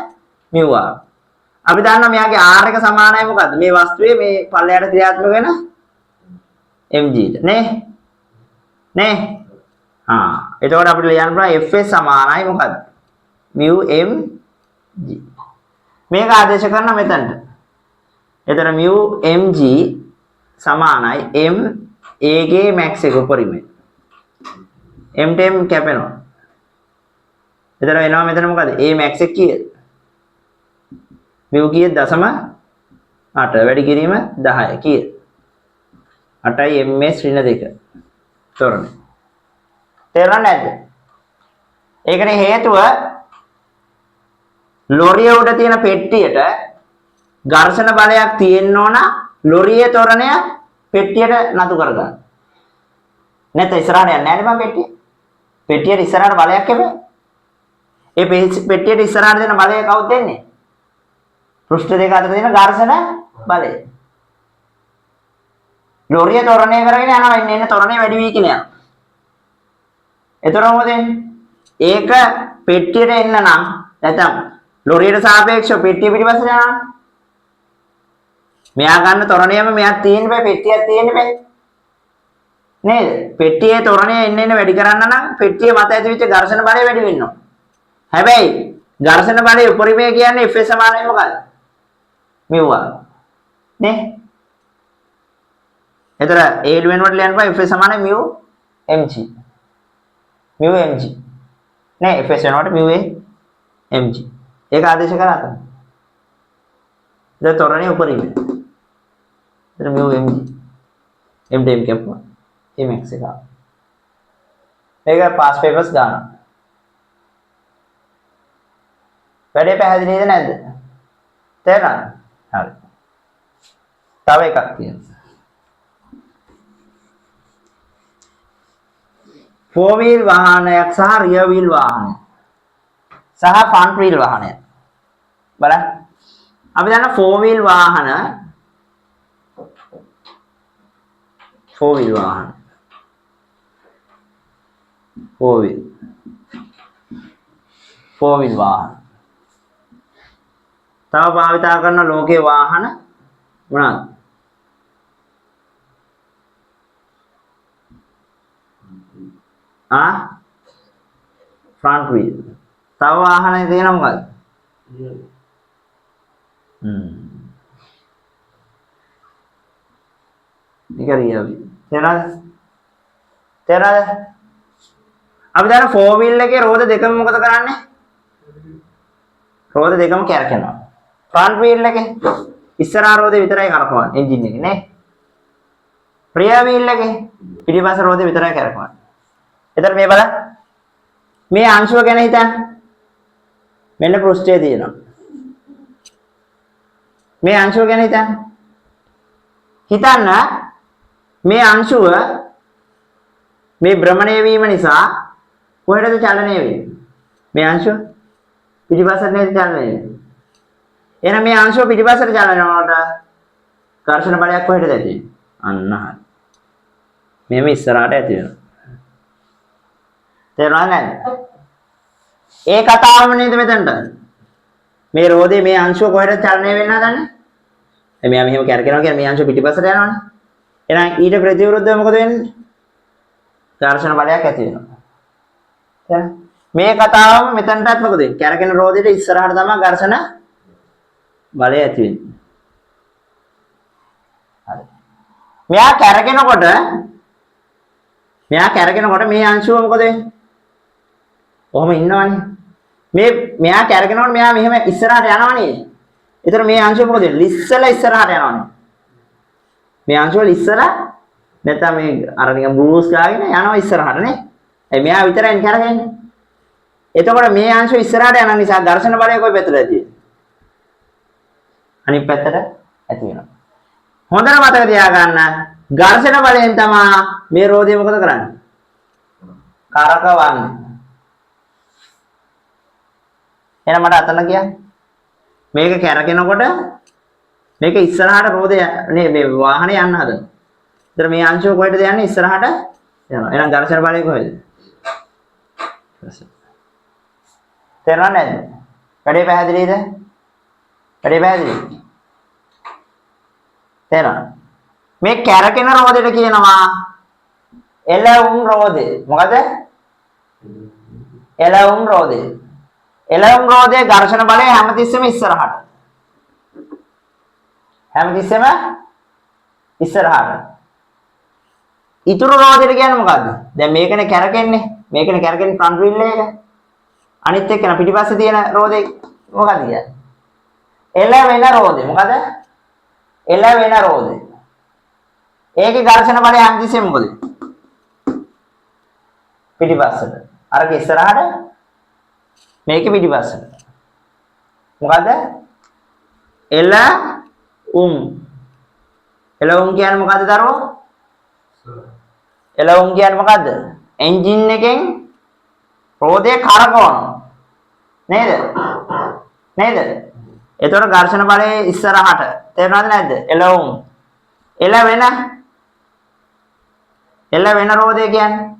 mu r. අපි දන්නවා මෙයාගේ r එක සමානයි මොකද්ද? මේ වස්තුවේ මේ පල්ලයට ක්‍රියාත්මක වෙන mg ට නේ? එතකොට අපිට ලියන්න පුළුවන් Fs සමානයි මොකද්ද? mu mg. මේක ආදේශ කරන මෙතනට. එතන mu mg සමානයි m a ගේ max එක උපරිමයි. m ට m කැපෙනවා. එතන වෙනවා මෙතන මොකද? a max එක කීයද? mu කීයද? 0.8 වැඩි කිරීම 10 කීයද? 8යි ms ඍණ 2 තොරණ. තේරුණා නැද්ද? ඒකට හේතුව ලොරිය උඩ තියෙන පෙට්ටියට ඝර්ෂණ බලයක් තියෙන්න ඕන ලොරියේ තොරණය පෙට්ටියට නතු කරගන්න. නැත්නම් ඉස්සරහට යන්නේ නැහැ නේ පෙට්ටිය. පෙට්ටියට ඉස්සරහට බලයක් එපේ. ඒ පෙට්ටියට ඉස්සරහට දෙන බලය කවුද දෙන්නේ? පෘෂ්ඨ දෙක අතර තියෙන ඝර්ෂණ බලය. ලොරිය තොරණය කරගෙන යනවා එන්න තොරණය වැඩි වී කියන යනවා. එතකොට මොකද වෙන්නේ? ඒක පෙට්ටියට එන්න නම් නැත්නම් ලොරියට සාපේක්ෂව පෙට්ටිය පිටිපස්සට යනවා. මෙයා ගන්න තොරණයම මෙයා තියෙන්න බෑ පෙට්ටියක් තියෙන්න බෑ. නේද? පෙට්ටියේ තොරණය එන්න වැඩි කරන්න නම් පෙට්ටිය මත ඇතිවෙච්ච ඝර්ෂණ බලය වැඩි වෙන්න ඕන. හැබැයි ඝර්ෂණ බලයේ උපරිමය කියන්නේ F සමානයි මොකක්ද? mu r. නේ? එතන a වෙනුවට ලියන්න බෑ F සමානයි mu mg. mu mg. නේ F වෙනුවට mu mg. ඒක ආදේශ කරා තමයි. දැන් තොරණේ උපරිමය. එතන mu mg. m ට m කැපුවා. mx එක. මේක පාස් පේපර්ස් ගන්නවා. වැඩේ පැහැදිලිද නැද්ද? තේරුණාද? හරි. තව එකක් තියෙනවා. four wheel වාහනයක් සහ rear wheel වාහනයක් සහ front wheel වාහනයක්. බලන්න. අපි දන්න four wheel වාහන four wheel වාහන වාහන තව භාවිතා කරන ලෝකේ වාහන මොනවාද? front wheel. තව වාහනේ තියෙනවා මොකද්ද? නිකරියවි. තේරෙනවද? අපි දැන් four wheel එකේ රෝද දෙකම මොකද කරන්නේ? රෝද දෙකම කැරකෙනවා. front wheel එකේ ඉස්සරහා රෝදේ විතරයි කරකවන්නේ එන්ජින් එකේ නේ. rear wheel එකේ පිටිපස්ස රෝදේ විතරයි කරකවන්නේ. එතන මේ බලන්න. මේ අංශුව ගැන හිතන්න. මෙන්න පෘෂ්ඨය තියෙනවා. මේ අංශුව ගැන හිතන්න. හිතන්න මේ අංශුව මේ භ්‍රමණය වීම නිසා කොහෙටද චලනය වෙන්නේ? මේ අංශුව පිටිපස්සට නේද චලනය වෙන්නේ. එහෙනම් මේ අංශුව පිටිපස්සට චලනය වුණාට ඝර්ෂණ බලයක් කොහෙටද ඇති වෙන්නේ? අන්න හරි. මෙහෙම ඉස්සරහට ඇති වෙනවා. තේරුණාද නැද්ද? ඒ කතාවම නේද මෙතනට. මේ රෝදේ මේ අංශුව කොහෙටද චලනය වෙන්න හදන්නේ? මෙයා මෙහෙම කැරකෙනවා කියන්නේ මේ අංශුව පිටිපස්සට යනවනේ. එහෙනම් ඊට ප්‍රතිවිරුද්ධව මොකද වෙන්නේ? ඝර්ෂණ බලයක් ඇති වෙනවා. දැන් මේ කතාවම මෙතනටත් මොකද වෙන්නේ? කැරකෙන රෝදෙට ඉස්සරහට තමයි ඝර්ෂණ බලය ඇති වෙන්නේ. හරි. මෙයා කැරකෙනකොට මේ අංශුව මොකද වෙන්නේ? කොහොම ඉන්නවනේ. මෙයා කැරකෙනකොට මෙයා මෙහෙම ඉස්සරහට යනවා නේද? ඒතර මේ අංශය මොකද වෙන්නේ? ඉස්සලා ඉස්සරහට යනවනේ. මේ අංශ වල ඉස්සලා නැත්නම් මේ අර නිකන් බ්‍රූස් ගාගෙන යනවා ඉස්සරහට නේ. ඒ මෙයා විතරයි කරගන්නේ. එතකොට මේ අංශ ඉස්සරහට යන නිසා ඝර්ෂණ බලය කොයි පැත්තටද තියෙන්නේ? අනිත් පැත්තට ඇති වෙනවා. හොඳට මතක තියාගන්න ඝර්ෂණ බලයෙන් තමයි මේ රෝධය මොකද කරන්නේ? කරකවන්නේ. එහෙනම් මට අතන කියන්නේ මේක කැරකෙනකොට මේක ඉස්සරහට රෝදය මේ වාහනේ යන්න හදනවා. ඒතර මේ අංශය කොහෙටද යන්නේ? ඉස්සරහට යනවා. එහෙනම් ඝර්ෂණ බලය කොහෙද? තේරුණා නේද? වැඩේ පැහැදිලිද? වැඩේ පැහැදිලිද? තේරුණා? මේ කැරකෙන රෝදෙට කියනවා එළවුම් රෝදය. මොකද? එළවුම් රෝදය. එළවුම් රෝදයේ ඝර්ෂණ බලය හැමතිස්සෙම ඉස්සරහට. හැමතිස්සෙම ඉස්සරහට. ඉතුරු රෝදෙට කියන්නේ මොකද්ද? දැන් මේකනේ කැරකෙන්නේ. මේකනේ කැරකෙන්නේ ෆ්‍රන්ට් වීල් එක. අනිත් එක්කන පිටිපස්සේ තියෙන රෝදේ මොකද්ද කියන්නේ? එළවෙන රෝදේ. මොකද? එළවෙන රෝදේ. ඒකේ ඝර්ෂණ බලය හැමතිස්සෙම මොකද? පිටිපස්සට. අරක ඉස්සරහට මේකේ පිටිපස්සට. මොකද? එළවුම් කියන්නේ මොකද්ද දරුවෝ? එළවුම් කියන්නේ මොකද්ද? එන්ජින් එකෙන් රෝදේ කරකවනවා. නේද? නේද? ඒතකොට ඝර්ෂණ බලයේ ඉස්සරහට. තේරුණාද නැද්ද? එළවුම්. එළවෙන රෝදේ කියන්නේ.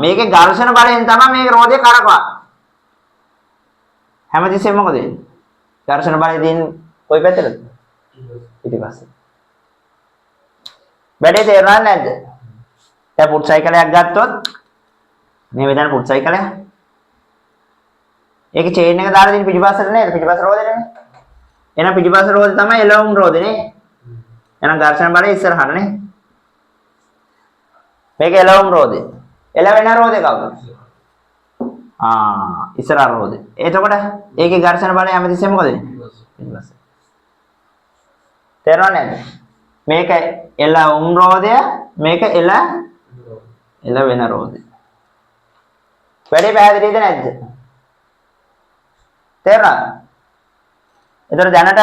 මේකේ ඝර්ෂණ බලයෙන් තමයි මේ රෝදේ කරකවන්නේ. හැමතිස්සෙම මොකද වෙන්නේ? ඝර්ෂණ බලය දෙන්නේ කොයි පැත්තටද? පිටිපස්සට. වැඩේ තේරුණාද නැද්ද? දැන් පුට් සයිකලයක් ගත්තොත් මේ මෙතන පුට් සයිකලයක්. ඒකේ චේන් එක දාලා දෙන්නේ පිටිපස්සට නේද? පිටිපස්ස රෝදෙනේ. එහෙනම් පිටිපස්ස රෝදේ තමයි එළවුම් රෝදේ නේ. එහෙනම් ඝර්ෂණ බලය ඉස්සරහට නේ. මේක එළවුම් රෝදේ. එළවෙන රෝදේ කවුද? ඉස්සරහ රෝදේ. එතකොට ඒකේ ඝර්ෂණ බලය හැමතිස්සෙම මොකද වෙන්නේ? පිටිපස්ස. තේරුණා නේද? මේක එළවුම් රෝදය, මේක එළවෙන රෝදය. වැඩේ පැහැදිලිද නැද්ද? තේරුණා? ඒතර දැනට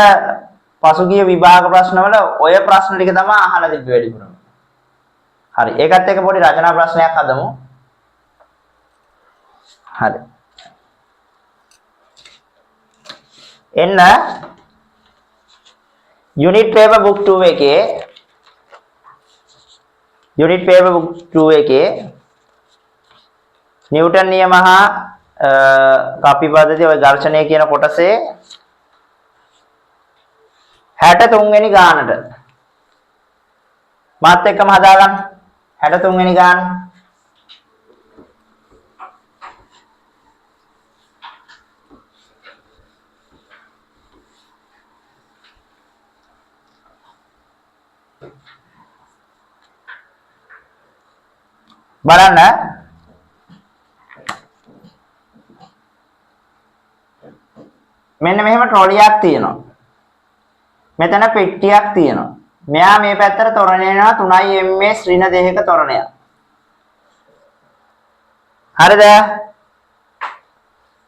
පසුගිය විභාග ප්‍රශ්නවල ඔය ප්‍රශ්න ටික තමයි අහලා තිබ්බේ වැඩිපුරම. හරි. ඒකත් එක්ක පොඩි රචනා ප්‍රශ්නයක් හදමු. හරි. එන්න යුනිට් පේපර් බුක් 2 එකේ නිව්ටන් නියම හා කපි පද්ධතිය ඔය ඝර්ෂණය කියන කොටසේ 63 වෙනි ගානට මාත් එක්කම හදාගන්න 63 වෙනි ගාන බලන්න මෙන්න මෙහෙම ට්‍රොලියක් තියෙනවා. මෙතන පෙට්ටියක් තියෙනවා. මෙයා මේ පැත්තට තොරණ එනවා 3 ms ඍණ දෙකක තොරණයක්. හරිද?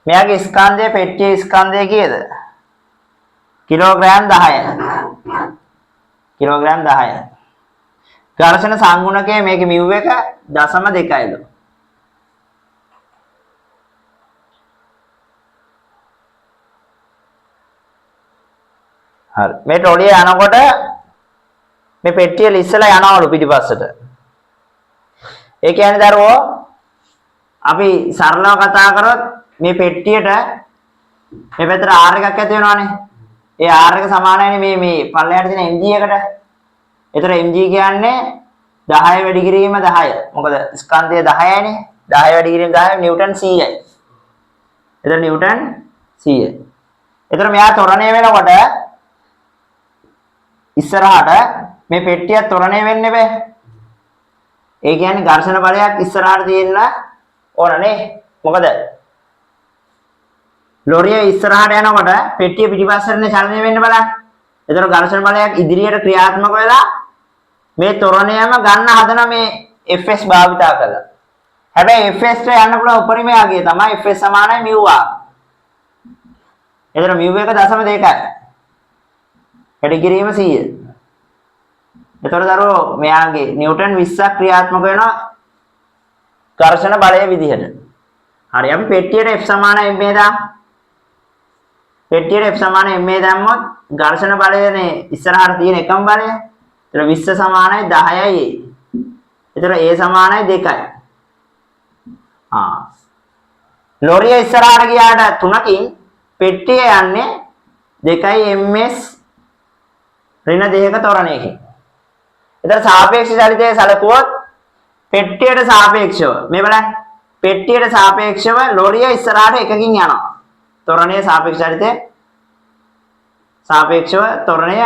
මෙයාගේ ස්කන්ධය පෙට්ටියේ ස්කන්ධය කීයද? කිලෝග්‍රෑම් 10. කිලෝග්‍රෑම් 10. ඝර්ෂණ සංගුණකයේ මේකේ මිව් එක 0.2යිලු. හරි. මේ ට්‍රොලිය යනකොට මේ පෙට්ටිය ලිස්සලා යනවලු පිටිපස්සට. ඒ කියන්නේ දරුවෝ අපි සරලව කතා කරොත් මේ පෙට්ටියට මේ පැත්තට R එකක් ඇති වෙනවානේ. ඒ R එක සමානයිනේ මේ පල්ලෙහාට තියෙන mg එකට. ඒතර mg කියන්නේ 10 වැඩි කිරීම 10. මොකද ස්කන්ධය 10යිනේ. 10 වැඩි කිරීම 10 නිව්ටන් 100යි. ඒතර නිව්ටන් 100. ඒතර මෙයා ත්වරණය වෙනකොට ඉස්සරහට මේ පෙට්ටිය ත්වරණය වෙන්නේ බෑ. ඒ කියන්නේ ඝර්ෂණ බලයක් ඉස්සරහට තියෙන්න ඕන නේ. මොකද ලොරිය ඉස්සරහට යනකොට පෙට්ටිය පිටිපස්සටනේ චලනය වෙන්න බලන්න. ඒතර ඝර්ෂණ බලයක් ඉදිරියට ක්‍රියාත්මක වෙලා මේ තොරණයම ගන්න හදන මේ Fs භාවිතා කළා. හැබැයි Fs ට යන්න පුළුවන් උපරිමය අගය තමයි Fs සමානයි μ r. එතන μ 1.2යි. වැඩි කිරීම 100. එතකොට දරුවෝ මෙයාගේ නිව්ටන් 20ක් ක්‍රියාත්මක වෙනවා ඝර්ෂණ බලය විදිහට. හරි අපි පෙට්ටියට F සමානයි ma දාමු. පෙට්ටියට F සමානයි ma දැම්මොත් ඝර්ෂණ බලයනේ ඉස්සරහට තියෙන එකම බලය. එතන 20 සමානයි 10යි a. එතන a සමානයි 2යි. ලොරිය ඉස්සරහට ගියාට 3කින් පෙට්ටිය යන්නේ 2යි ms ඍණ 2ක තොරණයකින්. එතන සාපේක්ෂ චලිතය සැලකුවොත් පෙට්ටියට සාපේක්ෂව මේ බලන්න පෙට්ටියට සාපේක්ෂව ලොරිය ඉස්සරහට එකකින් යනවා. තොරණයේ සාපේක්ෂ චලිතය සාපේක්ෂව තොරණය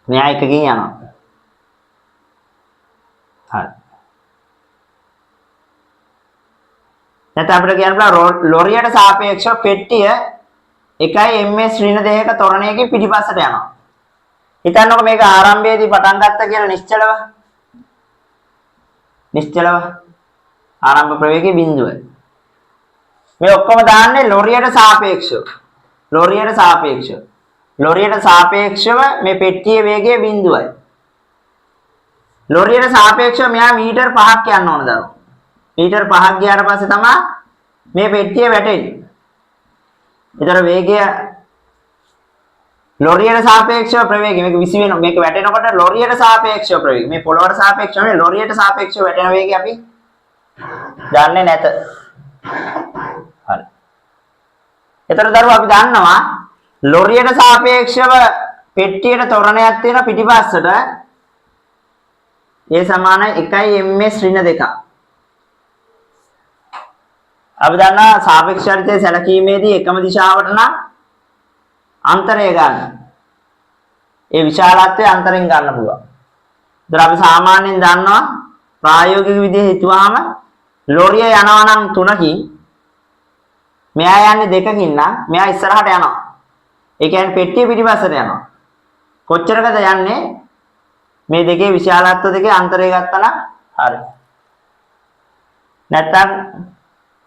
මෙයා එකකින් යනවා. හරි. නැත්නම් අපිට කියන්න පුළුවන් ලොරියට සාපේක්ෂව පෙට්ටිය 1යි ms ඍණ 2ක තොරණයකින් පිටිපස්සට යනවා. හිතන්නකො මේක ආරම්භයේදී පටන් ගත්ත කියලා නිශ්චලව. නිශ්චලව ආරම්භ ප්‍රවේගයේ බිඳුවයි. මේ ඔක්කොම දාන්නේ ලොරියට සාපේක්ෂව. ලොරියට සාපේක්ෂව. ලොරියට සාපේක්ෂව මේ පෙට්ටියේ වේගය බිඳුවයි. ලොරියට සාපේක්ෂව මෙයා මීටර් 5ක් යන්න ඕන දරුවෝ. මීටර් 5ක් ගියාට පස්සේ තමයි මේ පෙට්ටිය වැටෙන්නේ. ඒතර වේගය ලොරියට සාපේක්ෂව ප්‍රවේගය මේක විසි වෙනවා. මේක වැටෙනකොට ලොරියට සාපේක්ෂව ප්‍රවේගය. මේ පොළොවට සාපේක්ෂව නෙවෙයි ලොරියට සාපේක්ෂව වැටෙන වේගය අපි දන්නේ නැත. හරි. ඒතර දරුවෝ අපි දන්නවා ලොරියට සාපේක්ෂව පෙට්ටියට තොරණයක් තියෙන පිටිපස්සට ඒ සමානයි 1යි ms ඍණ 2ක්. අපි දන්නා සාපේක්ෂ චලිතය සැලකීමේදී එකම දිශාවට නම් අන්තරය ගන්න. ඒ විශාලත්වය අන්තරෙන් ගන්න පුළුවන්. ඒතර අපි සාමාන්‍යයෙන් දන්නවා ප්‍රායෝගික විදිහේ හිතුවාම ලොරිය යනවා නම් 3කින් මෙයා යන්නේ 2කින් නම් මෙයා ඉස්සරහට යනවා. ඒ කියන්නේ පෙට්ටිය පිටිපස්සට යනවා. කොච්චරකද යන්නේ? මේ දෙකේ විශාලත්ව දෙකේ අන්තරය ගත්තා නම් හරි. නැත්තම්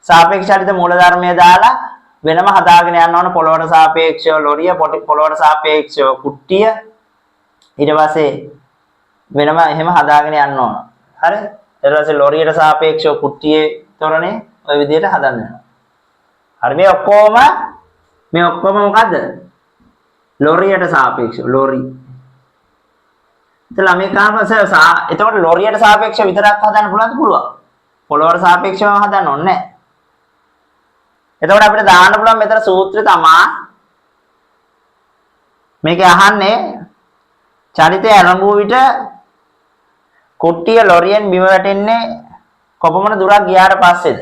සාපේක්ෂ චලිත මූලධර්මය දාලා වෙනම හදාගෙන යන්න ඕන පොළොවට සාපේක්ෂව ලොරිය පොළොවට සාපේක්ෂව කුට්ටිය ඊට පස්සේ වෙනම එහෙම හදාගෙන යන්න ඕන. හරි? ඊට පස්සේ ලොරියට සාපේක්ෂව කුට්ටියේ තොරණේ ওই විදිහට හදන්න වෙනවා. හරි මේ ඔක්කොම මොකද්ද? ලොරියට සාපේක්ෂව ලොරි. එතන මේ කාමස එතකොට ලොරියට සාපේක්ෂව විතරක් හදන්න පුළුවන්. පොළොවට සාපේක්ෂව හදන්න ඕනේ නැහැ. එතකොට අපිට දාන්න පුළුවන් මෙතන සූත්‍රය තමයි මේක අහන්නේ චලිතය ආරම්භ වූ විට කුට්ටිය ලොරියෙන් බිම වැටෙන්නේ කොපමණ දුරක් ගියාට පස්සේද?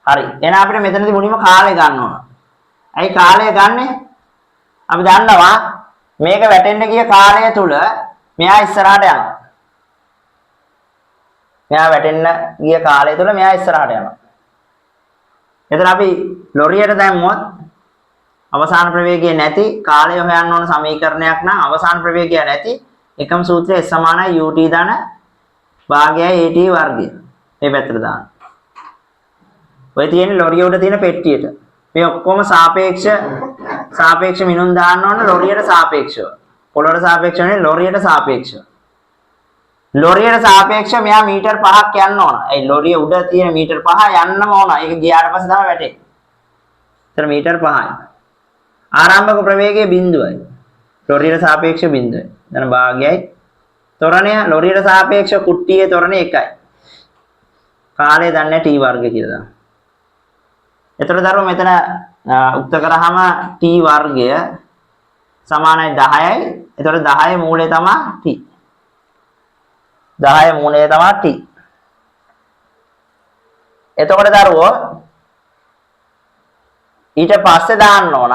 හරි. එහෙනම් අපිට මෙතනදී මුලින්ම කාලය ගන්න ඕන. ඇයි කාලය ගන්නෙ? අපි දන්නවා මේක වැටෙන්න ගිය කාලය තුල මෙයා ඉස්සරහට යනවා. මෙයා වැටෙන්න ගිය කාලය තුල මෙයා ඉස්සරහට යනවා. එතන අපි ලොරියට දැම්මොත් අවසාන ප්‍රවේගය නැති කාලය හොයන්න ඕන සමීකරණයක් නම් අවසාන ප්‍රවේගය නැති එකම සූත්‍රය S සමානයි ut ධන භාගයයි at වර්ගය. මේ පැත්තට දාන්න. ඔය තියෙන්නේ ලොරිය උඩ තියෙන පෙට්ටියට. මේ ඔක්කොම සාපේක්ෂ මිනුම් දාන්න ඕන ලොරියට සාපේක්ෂව. පොළොවට සාපේක්ෂව නෙවෙයි ලොරියට සාපේක්ෂව. ලොරියට සාපේක්ෂව මෙයා මීටර් 5ක් යන්න ඕන. ඒ ලොරිය උඩ තියෙන මීටර් 5 යන්නම ඕන. ඒක ගියාට පස්සේ තමයි වැටෙන්නේ. ඒතර මීටර් 5යි. ආරම්භක ප්‍රවේගය බිඳුවයි. ලොරියට සාපේක්ෂව බිඳුවයි. දැන් භාගයයි. තොරණය ලොරියට සාපේක්ෂව කුට්ටියේ තොරණය 1යි. කාලය දන්නේ t වර්ගය කියලා දාන්න. ඒතර දරුවෝ මෙතන උක්ත කරාම t වර්ගය සමානයි 10යි. ඒතර 10 මූලය තමයි t. 10 මූලය තමයි t. එතකොට දරුවෝ ඊට පස්සේ දාන්න ඕන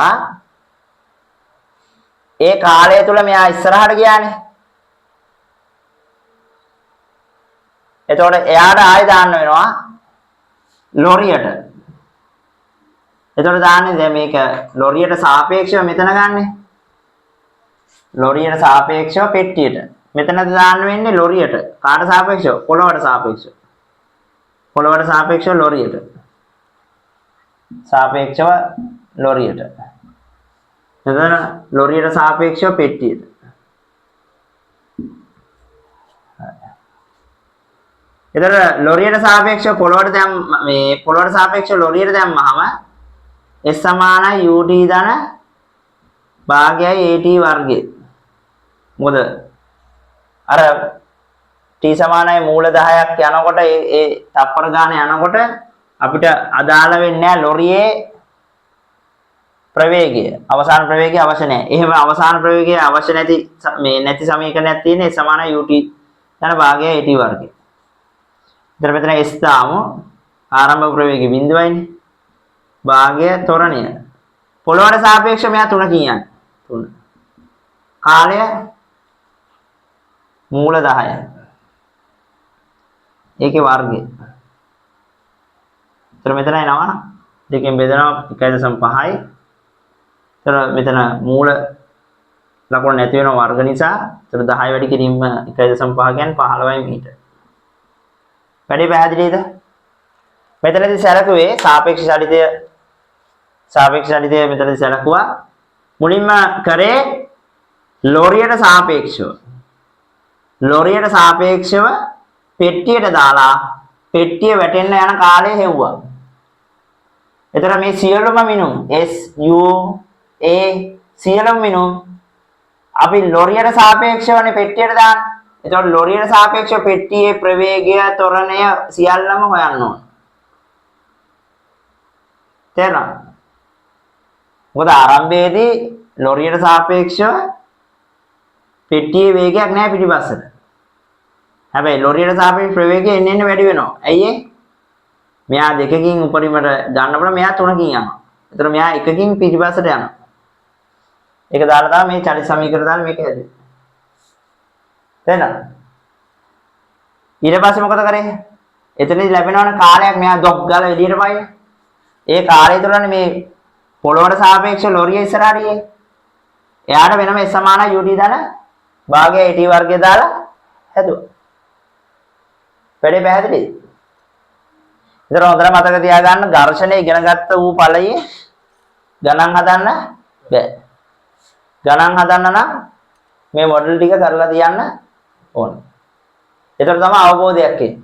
ඒ කාලය තුල මෙයා ඉස්සරහට ගියානේ. එතකොට එයාට ආයෙ දාන්න වෙනවා ලොරියට. එතකොට දාන්නේ දැන් මේක ලොරියට සාපේක්ෂව මෙතන ගන්නෙ. ලොරියට සාපේක්ෂව පෙට්ටියට. මෙතනද දාන්න වෙන්නේ ලොරියට. කාට සාපේක්ෂව? පොළවට සාපේක්ෂව. පොළවට සාපේක්ෂව ලොරියට. සාපේක්ෂව ලොරියට. එතන ලොරියට සාපේක්ෂව පෙට්ටියට. එතන ලොරියට සාපේක්ෂව පොළවට දැන් මේ පොළවට සාපේක්ෂව ලොරියට දැම්මහම S සමානයි UT ධන භාගයයි AT වර්ගය. මොකද අර t සමානයි මූල 10ක් යනකොට ඒ තප්පර ගාන යනකොට අපිට අදාළ වෙන්නේ නැහැ ලොරියේ ප්‍රවේගය. අවසාන ප්‍රවේගය අවශ්‍ය නැහැ. එහෙම අවසාන ප්‍රවේගය අවශ්‍ය නැති මේ නැති සමීකරණයක් තියෙන්නේ S සමානයි UT ධන භාගයයි AT වර්ගය. ඊට මෙතන S දාමු ආරම්භ ප්‍රවේගය බිඳුවයිනේ. භාගය ත්වරණය. පොළවට සාපේක්ෂව මෙයා 3 කියන්නේ. 3. කාලය මූල 10යි. ඒකේ වර්ගය. ඒතර මෙතන එනවා දෙකෙන් බෙදනවා 1.5යි. ඒතර මෙතන මූල ලකුණ නැති වෙන වර්ග නිසා ඒතර 10 වැඩි කිරීම 1.5 කියන්නේ 15යි මීටර. වැඩි පැහැදිලිද? මෙතනදී සැලකුවේ සාපේක්ෂ චලිතය මෙතනදී සැලකුවා. මුලින්ම කරේ ලොරියට සාපේක්ෂව පෙට්ටියට දාලා පෙට්ටිය වැටෙන්න යන කාලය හෙව්වා. එතන මේ සියලුම මිනුම් S U A සියලුම මිනුම් අපි ලොරියට සාපේක්ෂවනේ පෙට්ටියට දාන්නේ. එතකොට ලොරියට සාපේක්ෂව පෙට්ටියේ ප්‍රවේගය, ත්වරණය සියල්ලම හොයන්න ඕන. තේරුණාද? මොකද ආරම්භයේදී ලොරියට සාපේක්ෂව පෙට්ටියේ වේගයක් නැහැ පිටිපස්සට. හැබැයි ලොරියට සාපේක්ෂව ප්‍රවේගය එන්න වැඩි වෙනවා. ඇයි ඒ? මෙයා 2කින් උඩරිමට ගන්නකොට මෙයා 3කින් යනවා. ඒතර මෙයා 1කින් පිටිපස්සට යනවා. ඒක දාලා තමයි මේ චලිත සමීකරණ දාලා මේක හැදෙන්නේ. තේරෙනවද? ඊට පස්සේ මොකද කරේ? එතනදී ලැබෙනවනේ කාලයක් මෙයා ඩොක් ගාලා එළියට පයින්. ඒ කාලය තුළනේ මේ පොළොවට සාපේක්ෂව ලොරිය ඉස්සරහට ගියේ. එයාට වෙනම S සමානයි UT ධන භාගය AT වර්ගය දාලා හැදුවා. වැඩේ පැහැදිලිද? ඉතින් හොඳට මතක තියාගන්න ඝර්ෂණය ඉගෙන ගත්ත වූ ඵලයේ ගණන් හදන්න බෑ. ගණන් හදන්න නම් මේ මොඩල් ටික කරලා තියන්න ඕන. ඒතර තමයි අවබෝධයක් එන්නේ.